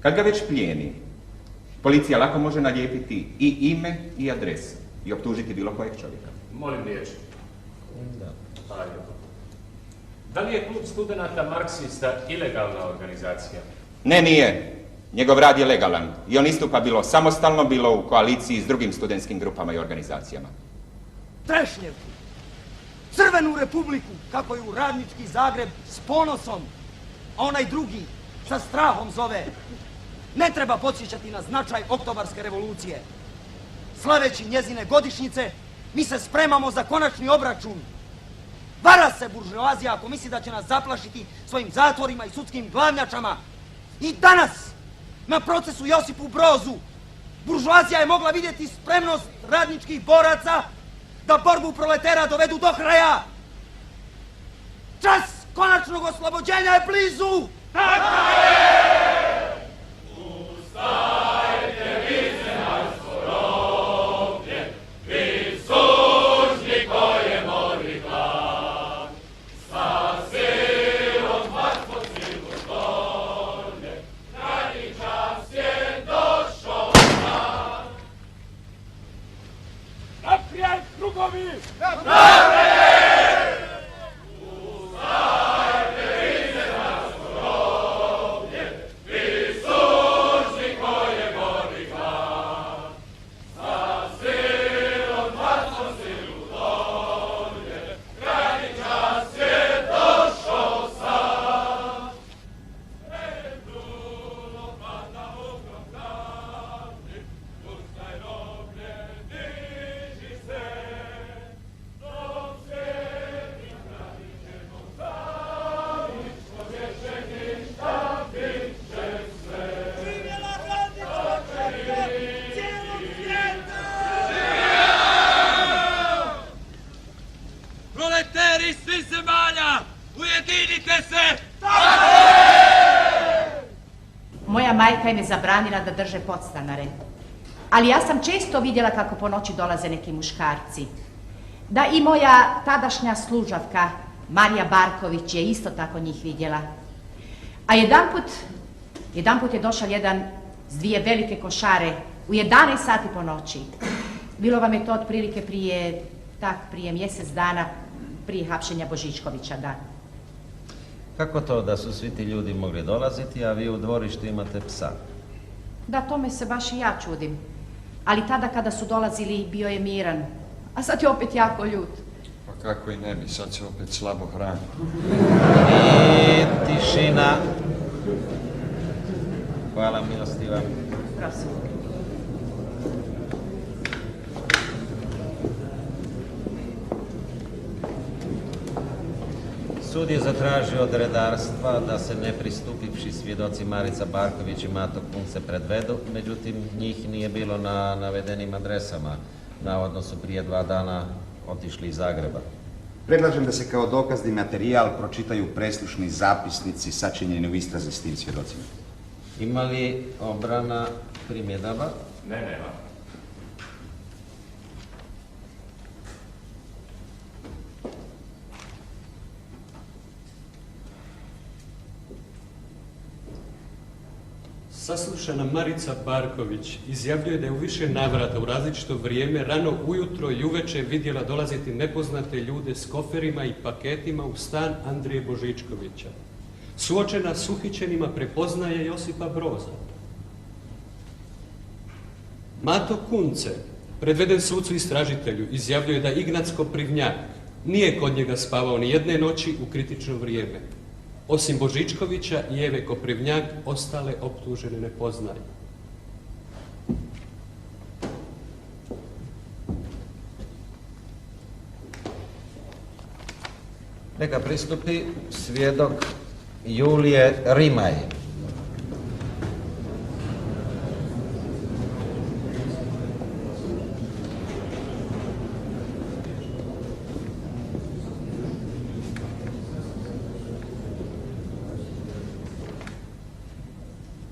Kad ga već plijeni, policija lako može nalijepiti i ime i adresu i optužiti bilo kojeg čovjeka. Molim riječ. Da. Hvala lijepo. Da li je klub studenata marksista ilegalna organizacija? Ne, nije. Njegov rad je legalan i on istupa bilo samostalno, bilo u koaliciji s drugim studentskim grupama i organizacijama. Trešnjevku, Crvenu republiku, kako je u radnički Zagreb s ponosom, a onaj drugi sa strahom zove. Ne treba podsjećati na značaj Oktobarske revolucije. Slaveći njezine godišnjice, mi se spremamo za konačni obračun. Vara se buržoazija ako misli da će nas zaplašiti svojim zatvorima i sudskim glavnjačama. I danas, na procesu Josipu Brozu, buržoazija je mogla vidjeti spremnost radničkih boraca da borbu proletera dovedu do kraja. Čas konačnog oslobođenja je blizu! Tako je! Ustajte, vi se naš roblje, vi sužni koje mori glad, sa silom vas pod silu dolje, krajnji čas je došao sad. Naprijed, drugovi! Naprijed! Proleteri svih zemalja, ujedinite se! Moja majka im je zabranila da drže podstanare. Ali ja sam često vidjela kako po noći dolaze neki muškarci. Da i moja tadašnja služavka, Marija Barković, je isto tako njih vidjela. A jedanput je došao jedan s dvije velike košare u 11 sati po noći. Bilo vam je to otprilike prije mjesec dana, prije hapšenja Božičkovića, da. Kako to da su svi ti ljudi mogli dolaziti, a vi u dvorištu imate psa? Da, tome se baš i ja čudim. Ali tada kada su dolazili bio je miran, a sad je opet jako ljut. Pa kako i ne bi, sad se opet slabo hrani. I tišina. Hvala milostiva. Prosim. Sud je zatražio od redarstva da se ne pristupivši svjedoci Marica Barković i Mato Kunce predvedu, međutim njih nije bilo na navedenim adresama. Navodno su prije 2 dana otišli iz Zagreba. Predlažem da se kao dokazni materijal pročitaju preslušni zapisnici sačinjeni u istrazi s tim svjedocima. Ima li obrana primjedaba? Ne, nema. Saslušana Marica Barković izjavljuje da je u više navrata u različito vrijeme rano ujutro i uveče vidjela dolaziti nepoznate ljude s koferima i paketima u stan Andrije Božičkovića. Suočena s uhićenima prepoznaje Josipa Broza. Mato Kunce, predveden sucu istražitelju, izjavljuje da Ignác Koprivnjak nije kod njega spavao ni jedne noći u kritično vrijeme. Osim Božičkovića i Eve Koprivnjak, ostale optužene ne poznaje. Neka pristupi svjedok Julije Rimaj.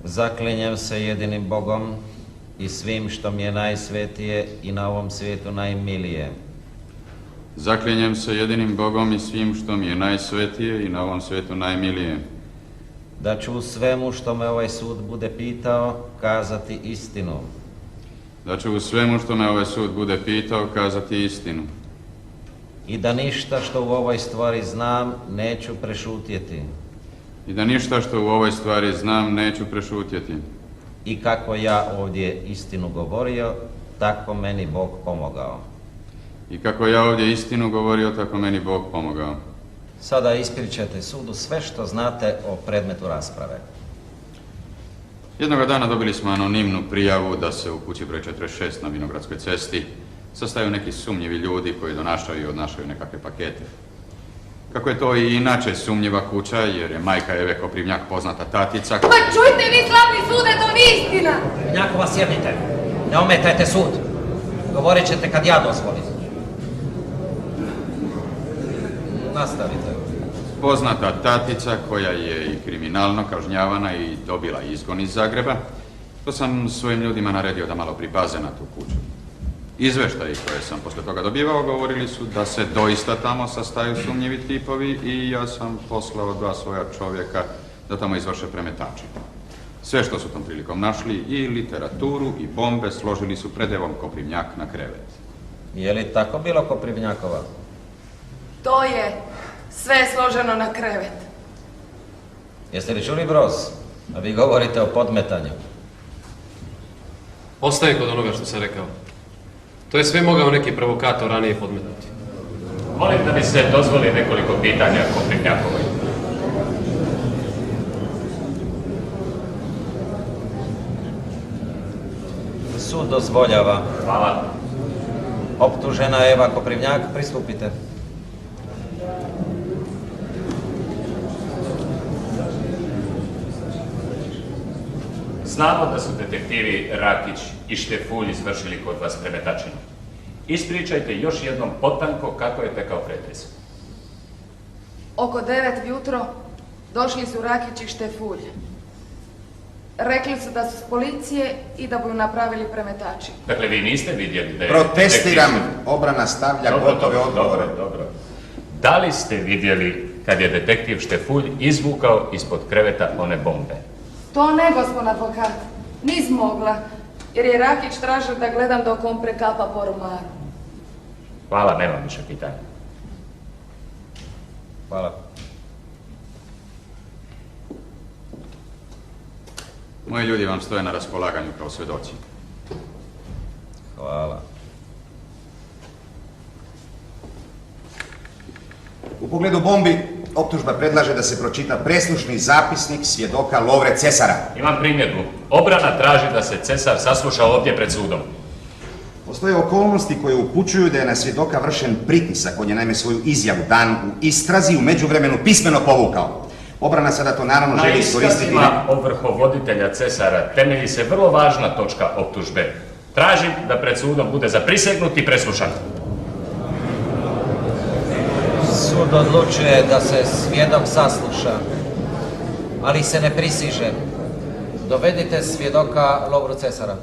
Zaklinjem se jedinim Bogom i svim što mi je najsvetije i na ovom svijetu najmilije. Zaklinjem se jedinim Bogom i svim što mi je najsvetije i na ovom svijetu najmilije. Da ću u svemu što me ovaj sud bude pitao kazati istinu. Da ću u svemu što me ovaj sud bude pitao kazati istinu. I da ništa što u ovoj stvari znam neću prešutjeti. I da ništa što u ovoj stvari znam neću prešutjeti. I kako ja ovdje istinu govorio, tako meni Bog pomogao. I kako ja ovdje istinu govorio, tako meni Bog pomogao. Sada ispričajte sudu sve što znate o predmetu rasprave. Jednoga dana dobili smo anonimnu prijavu da se u kući broj 46 na Vinogradskoj cesti sastaju neki sumnjivi ljudi koji donašaju i odnašaju nekakve pakete. Kako je to i inače sumnjiva kuća, jer je majka Eve Koprivnjak poznata tatica... Pa čujte vi, slavni sude, to nije istina! Koprivnjakova, sjednite. Ne ometajte sud. Govorit ćete kad ja dozvolim. Nastavite. Poznata tatica koja je i kriminalno kažnjavana i dobila izgon iz Zagreba. To sam svojim ljudima naredio da malo pripaze na tu kuću. Izveštaji koje sam posle toga dobivao govorili su da se doista tamo sastaju sumnjivi tipovi i ja sam poslao 2 svoja čovjeka da tamo izvrše premetače. Sve što su tom prilikom našli, i literaturu i bombe, složili su pred Evom Koprivnjak na krevet. Je li tako bilo, Koprivnjakova? To je sve složeno na krevet. Jeste li čuli, Broz? A vi govorite o podmetanju. Ostaje kod onoga što sam rekao. To je sve mogao neki provokator ranije podmetati. Molim da mi se dozvoli nekoliko pitanja Koprivnjakovoj. Sud dozvoljava. Hvala. Optužena Eva Koprivnjak, pristupite. Znamo da su detektivi Rakić i Štefulj izvršili kod vas premetačinu. Ispričajte još jednom potanko kako je tekao pretres. Oko 9 jutro došli su Rakić i Štefulj. Rekli su da su s policije i da budu napravili premetačinu. Dakle, vi niste vidjeli da je... Protestiram, obrana stavlja gotove odgovore. Dobro. Da li ste vidjeli kad je detektiv Štefulj izvukao ispod kreveta one bombe? To ne, gospod advokat. Nis mogla, jer je Rakić tražio da gledam dok on prekapa po ormaru. Hvala, nemam više pitanja. Hvala. Moji ljudi vam stoje na raspolaganju kao svjedoci. Hvala. U pogledu bombi, optužba predlaže da se pročita preslušni zapisnik svjedoka Lovre Cesara. Imam primjedbu. Obrana traži da se Cesar sasluša ovdje pred sudom. Postoje okolnosti koje upućuju da je na svjedoka vršen pritisak. On je naime svoju izjavu dan u istrazi u međuvremenu pismeno povukao. Obrana sada to naravno želi iskoristiti... Na iskazima ovrhovoditelja Cesara temelji se vrlo važna točka optužbe. Tražim da pred sudom bude zaprisjegnut i preslušan. Sud odlučuje da se svjedok sasluša, ali se ne prisiže. Dovedite svjedoka Lovru Cesara.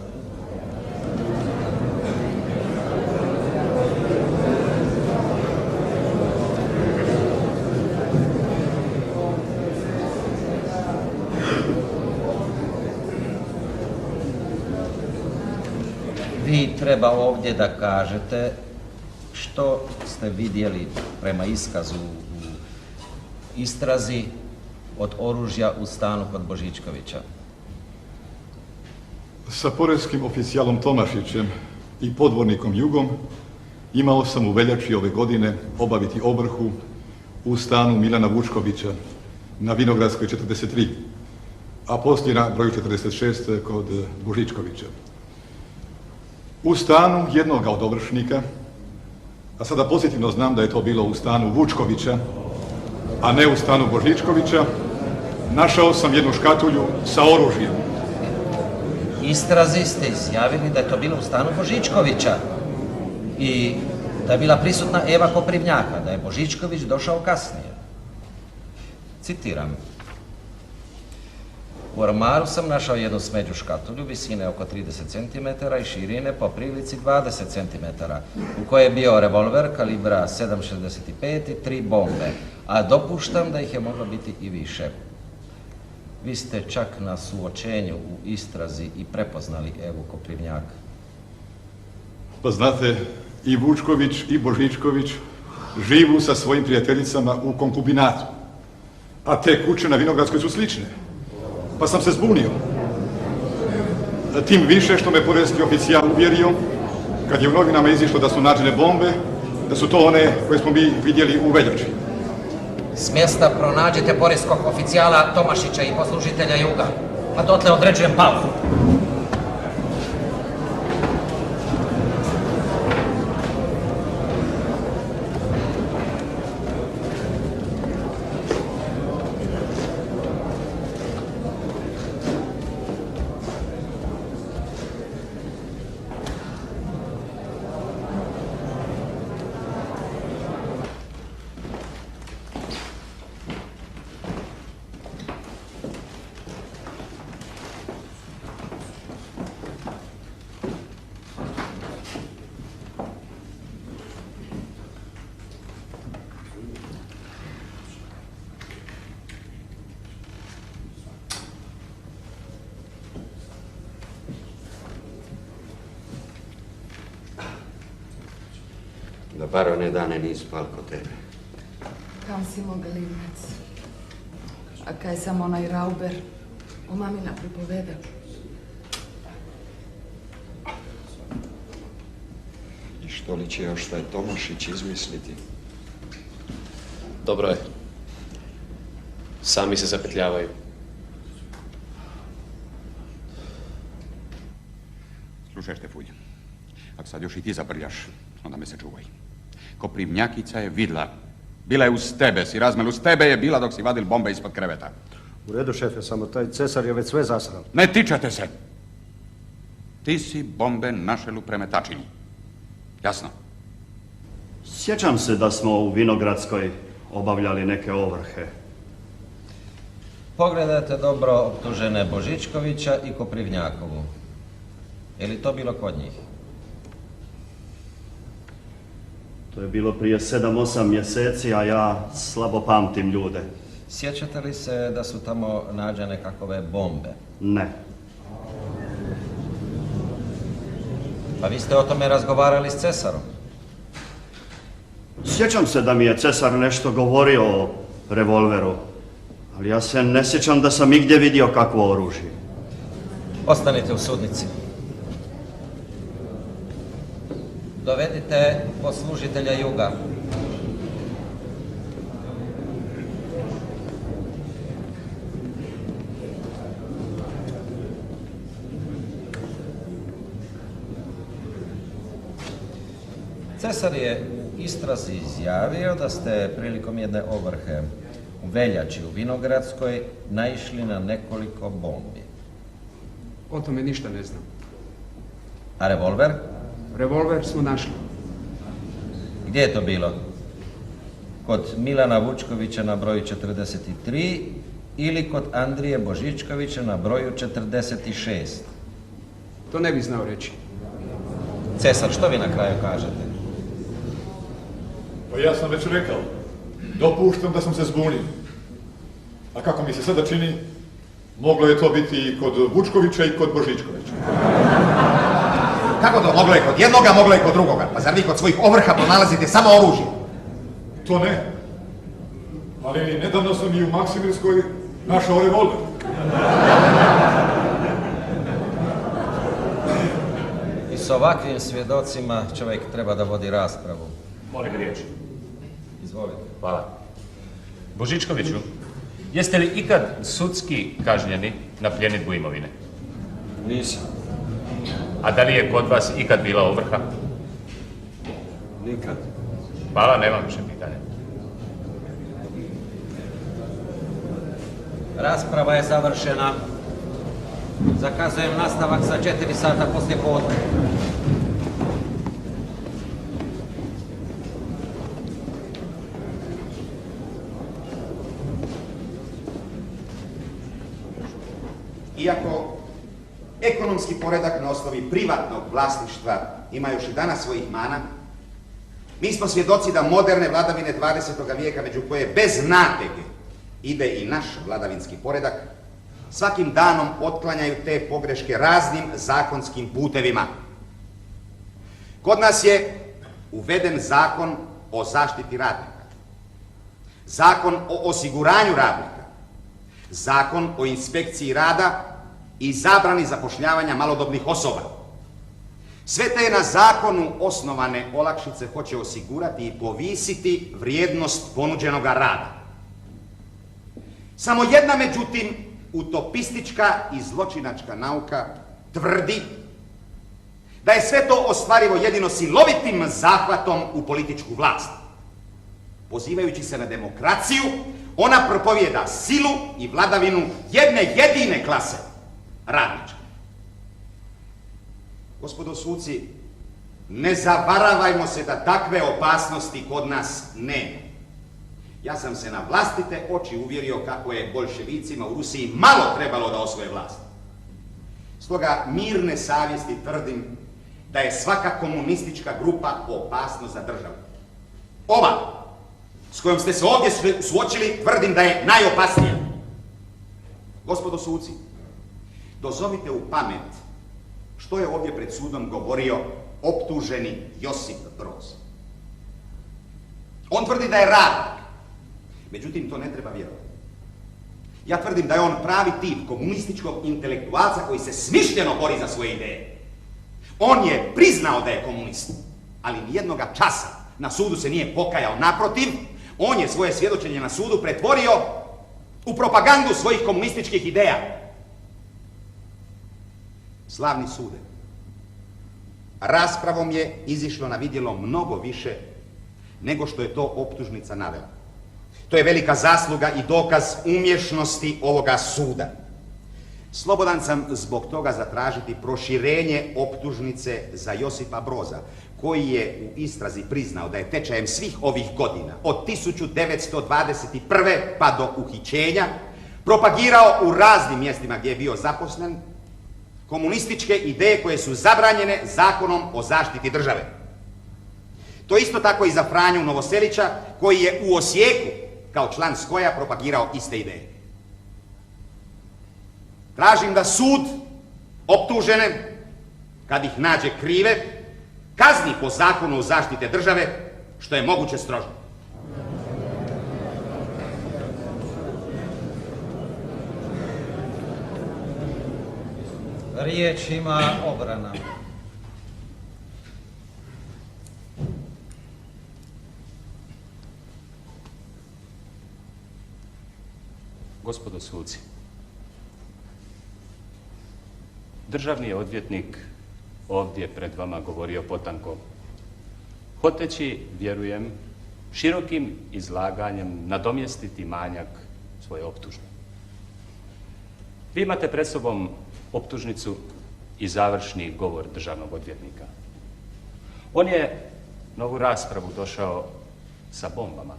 Vi treba ovdje da kažete što ste vidjeli prema iskazu u istrazi od oružja u stanu kod Božičkovića. Sa poreskim oficijalom Tomašićem i podvornikom Jugom imao sam u veljači ove godine obaviti ovrhu u stanu Milana Vučkovića na Vinogradskoj 43, a poslije na broju 46 kod Božičkovića. U stanu jednoga od ovršnika, a sada pozitivno znam da je to bilo u stanu Vučkovića, a ne u stanu Božičkovića, našao sam jednu škatulju sa oružjem. Istrazi ste izjavili da je to bilo u stanu Božičkovića i da je bila prisutna Eva Koprivnjaka, da je Božičković došao kasnije. Citiram. U ormaru sam našao jednu smeđu škatulju visine oko 30 cm i širine po prilici 20 cm, u kojoj je bio revolver kalibra 7,65 i 3 bombe, a dopuštam da ih je moglo biti i više. Vi ste čak na suočenju u istrazi i prepoznali Evu Koprivnjaka. Pa znate, i Vučković i Božičković živu sa svojim prijateljicama u konkubinatu, a te kuće na Vinogradskoj su slične. Pa sam se zbunio. Tim više što me poreski oficijal uvjerio, kad je u novinama izišlo da su nađene bombe, da su to one koje smo mi vidjeli u veljači. S mjesta pronađite poreskog oficijala Tomašića i poslužitelja Juga, a dotle određujem pauzu. Da bar one dane nis spal kod tebe. Kam si moga Livnac? A kaj sam onaj Rauber o mamina pripovedao? I što li će još taj Tomašić izmisliti? Dobro je. Sami se zapetljavaju. Slušaj, Štefulj, ako sad još i ti zabrljaš, onda me se čuvaj. Koprivnjakica je vidla. Bila je uz tebe, si razmel uz tebe je bila dok si vadil bombe ispod kreveta. U redu, šefe, samo taj Cesar je već sve zasrao. Ne tičete se! Ti si bombe našel u premetačini. Jasno? Sjećam se da smo u Vinogradskoj obavljali neke ovrhe. Pogledajte dobro optužene Božičkovića i Koprivnjakovu. Je li to bilo kod njih? To je bilo prije 7-8 mjeseci, a ja slabo pamtim ljude. Sjećate li se da su tamo nađene kakove bombe? Ne. Pa vi ste o tome razgovarali s Cesarom? Sjećam se da mi je Cesar nešto govorio o revolveru, ali ja se ne sjećam da sam igdje vidio kakvo oružje. Ostanite u sudnici. Dovedite poslužitelja Juga. Cesar je u istrazi izjavio da ste prilikom jedne ovrhe u veljači u Vinogradskoj naišli na nekoliko bombi. O tome ništa ne znam. A revolver? Revolver smo našli. Gdje je to bilo? Kod Milana Vučkovića na broju 43 ili kod Andrije Božičkovića na broju 46? To ne bih znao reći. Cesar, što vi na kraju kažete? Pa ja sam već rekao, dopuštam da sam se zbunio. A kako mi se sada čini, moglo je to biti i kod Vučkovića i kod Božičkovića. Kako to? Moglo je kod jednoga, moglo je kod drugoga. Pa zar vi kod svojih ovrha pronalazite samo oružje? To ne. Ali nedavno sam i u Maksimilskoj našao revolver. I s ovakvim svjedocima čovjek treba da vodi raspravu. Molim riječ. Izvolite. Hvala. Božičkoviću, jeste li ikad sudski kažnjeni na pljenidbu imovine? Nisam. A da li je kod vas ikad bila ovrha? Nikad. Hvala, nemam više pitanja. Rasprava je završena. Zakazujem nastavak za 4 sata poslije podne. Iako ekonomski poredak na osnovi privatnog vlasništva ima još i danas svojih mana, mi smo svjedoci da moderne vladavine 20. vijeka, među koje bez natege ide i naš vladavinski poredak, svakim danom otklanjaju te pogreške raznim zakonskim putevima. Kod nas je uveden zakon o zaštiti radnika, zakon o osiguranju radnika, zakon o inspekciji rada i zabrani zapošljavanja malodobnih osoba. Sve te na zakonu osnovane olakšice hoće osigurati i povisiti vrijednost ponuđenoga rada. Samo jedna, međutim, utopistička i zločinačka nauka tvrdi da je sve to ostvarivo jedino silovitim zahvatom u političku vlast. Pozivajući se na demokraciju, ona propovijeda silu i vladavinu jedne jedine klase, radničke. Gospodo suci, ne zavaravajmo se da takve opasnosti kod nas nema. Ja sam se na vlastite oči uvjerio kako je boljševicima u Rusiji malo trebalo da osvoje vlast. Stoga mirne savjesti tvrdim da je svaka komunistička grupa opasnost za državu. Ova, s kojom ste se ovdje suočili, tvrdim da je najopasnija. Gospodo suci, dozovite u pamet što je ovdje pred sudom govorio optuženi Josip Broz. On tvrdi da je radnik, međutim to ne treba vjerovati. Ja tvrdim da je on pravi tip komunističkog intelektualca koji se smišljeno bori za svoje ideje. On je priznao da je komunist, ali nijednoga časa na sudu se nije pokajao. Naprotiv, on je svoje svjedočenje na sudu pretvorio u propagandu svojih komunističkih ideja. Slavni sude, raspravom je izišlo na vidjelo mnogo više nego što je to optužnica navela. To je velika zasluga i dokaz umješnosti ovoga suda. Slobodan sam zbog toga zatražiti proširenje optužnice za Josipa Broza, koji je u istrazi priznao da je tečajem svih ovih godina, od 1921. pa do uhićenja, propagirao u raznim mjestima gdje je bio zaposlen komunističke ideje koje su zabranjene zakonom o zaštiti države. To isto tako i za Franju Novoselića, koji je u Osijeku kao član Skoja propagirao iste ideje. Tražim da sud optužene, kad ih nađe krive, kazni po zakonu o zaštite države, što je moguće strože. Riječ ima obrana. Gospodo suci, državni je odvjetnik ovdje pred vama govorio potanko, hoteći, vjerujem, širokim izlaganjem nadomjestiti manjak svoje optužbe. Vi imate pred sobom optužnicu i završni govor državnog odvjetnika. On je na ovu raspravu došao sa bombama.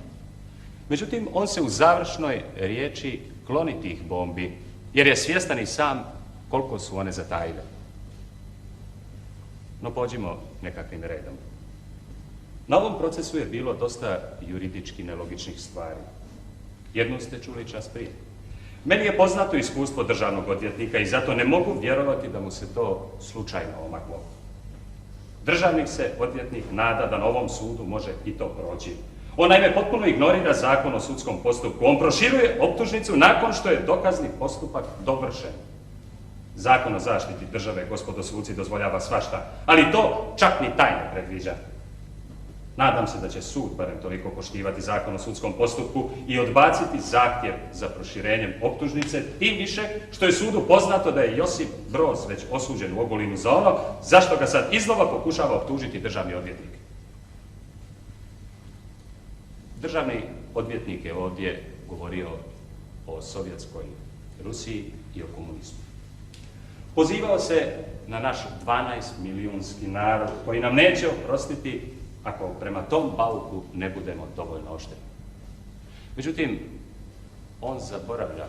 Međutim, on se u završnoj riječi kloni tih bombi, jer je svjestan i sam koliko su one zatajile. No pođimo nekakvim redom. Na ovom procesu je bilo dosta juridički nelogičnih stvari. Jednu ste čuli čas prije. Meni je poznato iskustvo državnog odvjetnika i zato ne mogu vjerovati da mu se to slučajno omaklo. Državnik se odvjetnik nada da na ovom sudu može i to proći. On naime potpuno ignorira zakon o sudskom postupku. On proširuje optužnicu nakon što je dokazni postupak dovršen. Zakon o zaštiti države, gospodo suci, dozvoljava svašta, ali to čak ni taj ne predviđa. Nadam se da će sud barem toliko poštivati zakon o sudskom postupku i odbaciti zahtjev za proširenjem optužnice, tim više što je sudu poznato da je Josip Broz već osuđen u Ogulinu za ono zašto ga sad iznova pokušava optužiti državni odvjetnik. Državni odvjetnik je ovdje govorio o sovjetskoj Rusiji i o komunizmu. Pozivao se na naš 12-milijunski narod koji nam neće oprostiti ako prema tom bauku ne budemo dovoljno oštreni. Međutim, on zaboravlja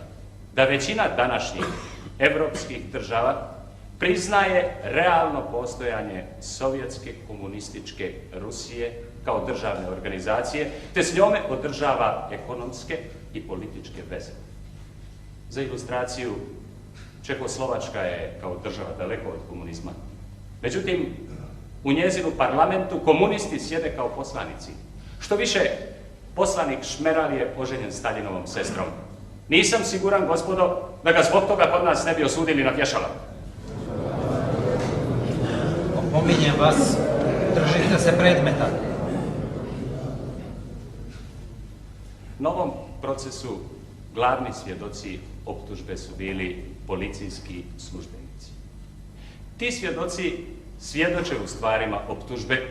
da većina današnjih evropskih država priznaje realno postojanje sovjetske komunističke Rusije kao državne organizacije, te s njome održava ekonomske i političke veze. Za ilustraciju, Čehoslovačka je kao država daleko od komunizma. Međutim, u njezinu parlamentu komunisti sjede kao poslanici. Što više, poslanik Šmeral je oženjen Staljinovom sestrom. Nisam siguran, gospodo, da ga zbog toga kod nas ne bi osudili na vješala. Opominjem vas, držite se predmeta. Na ovom procesu glavni svjedoci optužbe su bili policijski službenici. Ti svjedoci svjedoče u stvarima optužbe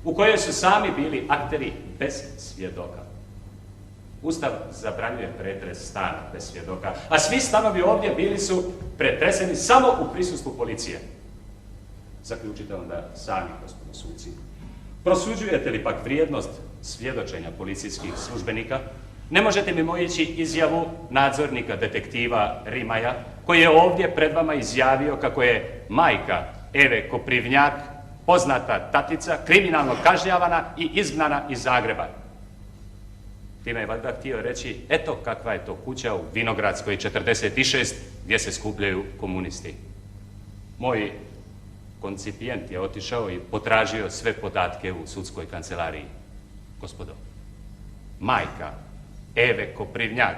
u kojoj su sami bili akteri bez svjedoka. Ustav zabranjuje pretres stana bez svjedoka, a svi stanovi ovdje bili su pretreseni samo u prisustvu policije. Zaključite onda sami, gospodine suci. Prosuđujete li pak vrijednost svjedočenja policijskih službenika? Ne možete mimoići izjavu nadzornika detektiva Rimaja, koji je ovdje pred vama izjavio kako je majka Eve Koprivnjak, poznata tatica, kriminalno kažnjavana i izgnana iz Zagreba. Time je valjda htio reći, eto kakva je to kuća u Vinogradskoj 46 gdje se skupljaju komunisti. Moj koncipijent je otišao i potražio sve podatke u sudskoj kancelariji. Gospodo, majka Eve Koprivnjak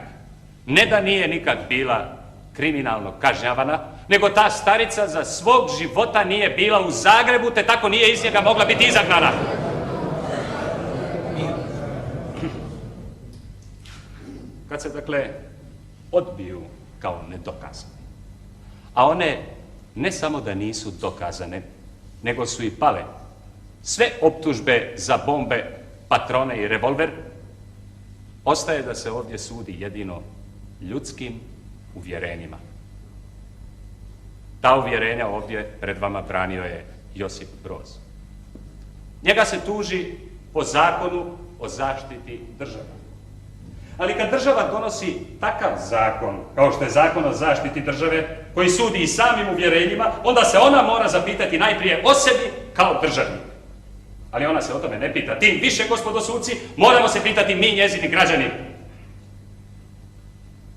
ne da nije nikad bila kriminalno kažnjavana, nego ta starica za svog života nije bila u Zagrebu, te tako nije iz njega mogla biti izagnana. Kad se, dakle, odbiju kao nedokazane, a one ne samo da nisu dokazane, nego su i pale sve optužbe za bombe, patrone i revolver, ostaje da se ovdje sudi jedino ljudskim uvjerenjima. Ta uvjerenja ovdje pred vama branio je Josip Broz. Njega se tuži po zakonu o zaštiti države. Ali kad država donosi takav zakon, kao što je zakon o zaštiti države, koji sudi i samim uvjerenjima, onda se ona mora zapitati najprije o sebi kao državnik. Ali ona se o tome ne pita. Tim više, gospodo suci, moramo se pitati mi, njezini građani.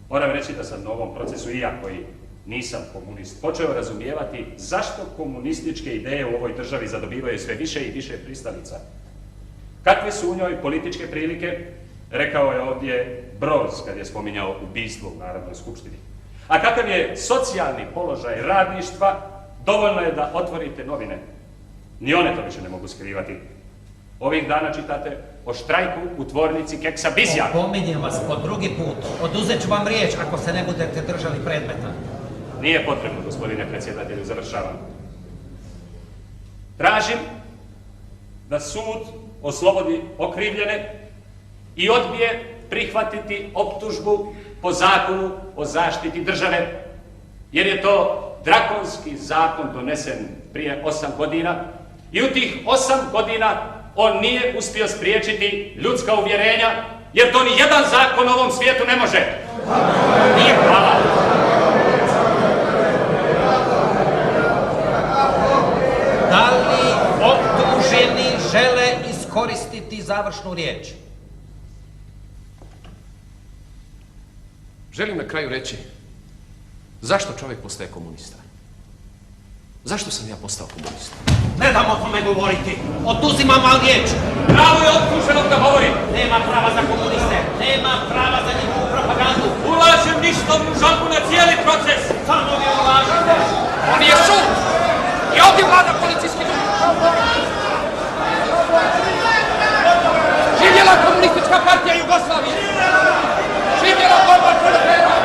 Moram reći da sam na ovom procesu i ja, koji nisam komunist, počeo razumijevati zašto komunističke ideje u ovoj državi zadobivaju sve više i više pristalica. Kakve su u njoj političke prilike, rekao je ovdje Broz kad je spominjao ubijstvo u Narodnoj skupštini. A kakav je socijalni položaj radništva, dovoljno je da otvorite novine. Ni one to više ne mogu skrivati. Ovih dana čitate o štrajku u tvornici keksa Bizjak. Opominjem vas po drugi put. Oduzet ću vam riječ ako se ne budete držali predmeta. Nije potrebno, gospodine predsjedatelju, završavam. Tražim da sud oslobodi okrivljene i odbije prihvatiti optužbu po zakonu o zaštiti države, jer je to drakonski zakon donesen prije 8 godina i u tih 8 godina on nije uspio spriječiti ljudska uvjerenja, jer to ni jedan zakon u ovom svijetu ne može. Nije hvala. Da li optuženi žele iskoristiti završnu riječ? Želim na kraju reći zašto čovjek postaje komunista. Zašto sam ja postao komunista? Ne dam o tome govoriti. Oduzimam vam riječ. Pravo je optuženog da govori. Nema prava za komuniste. Nema prava za njihovu propagandu. Ulažem ništovnu žalbu na cijeli proces. Samo ne ulažete. On je sud. I ovdje vlada policijski duh. Živjela komunistička partija Jugoslavije. Živjela borba proletera.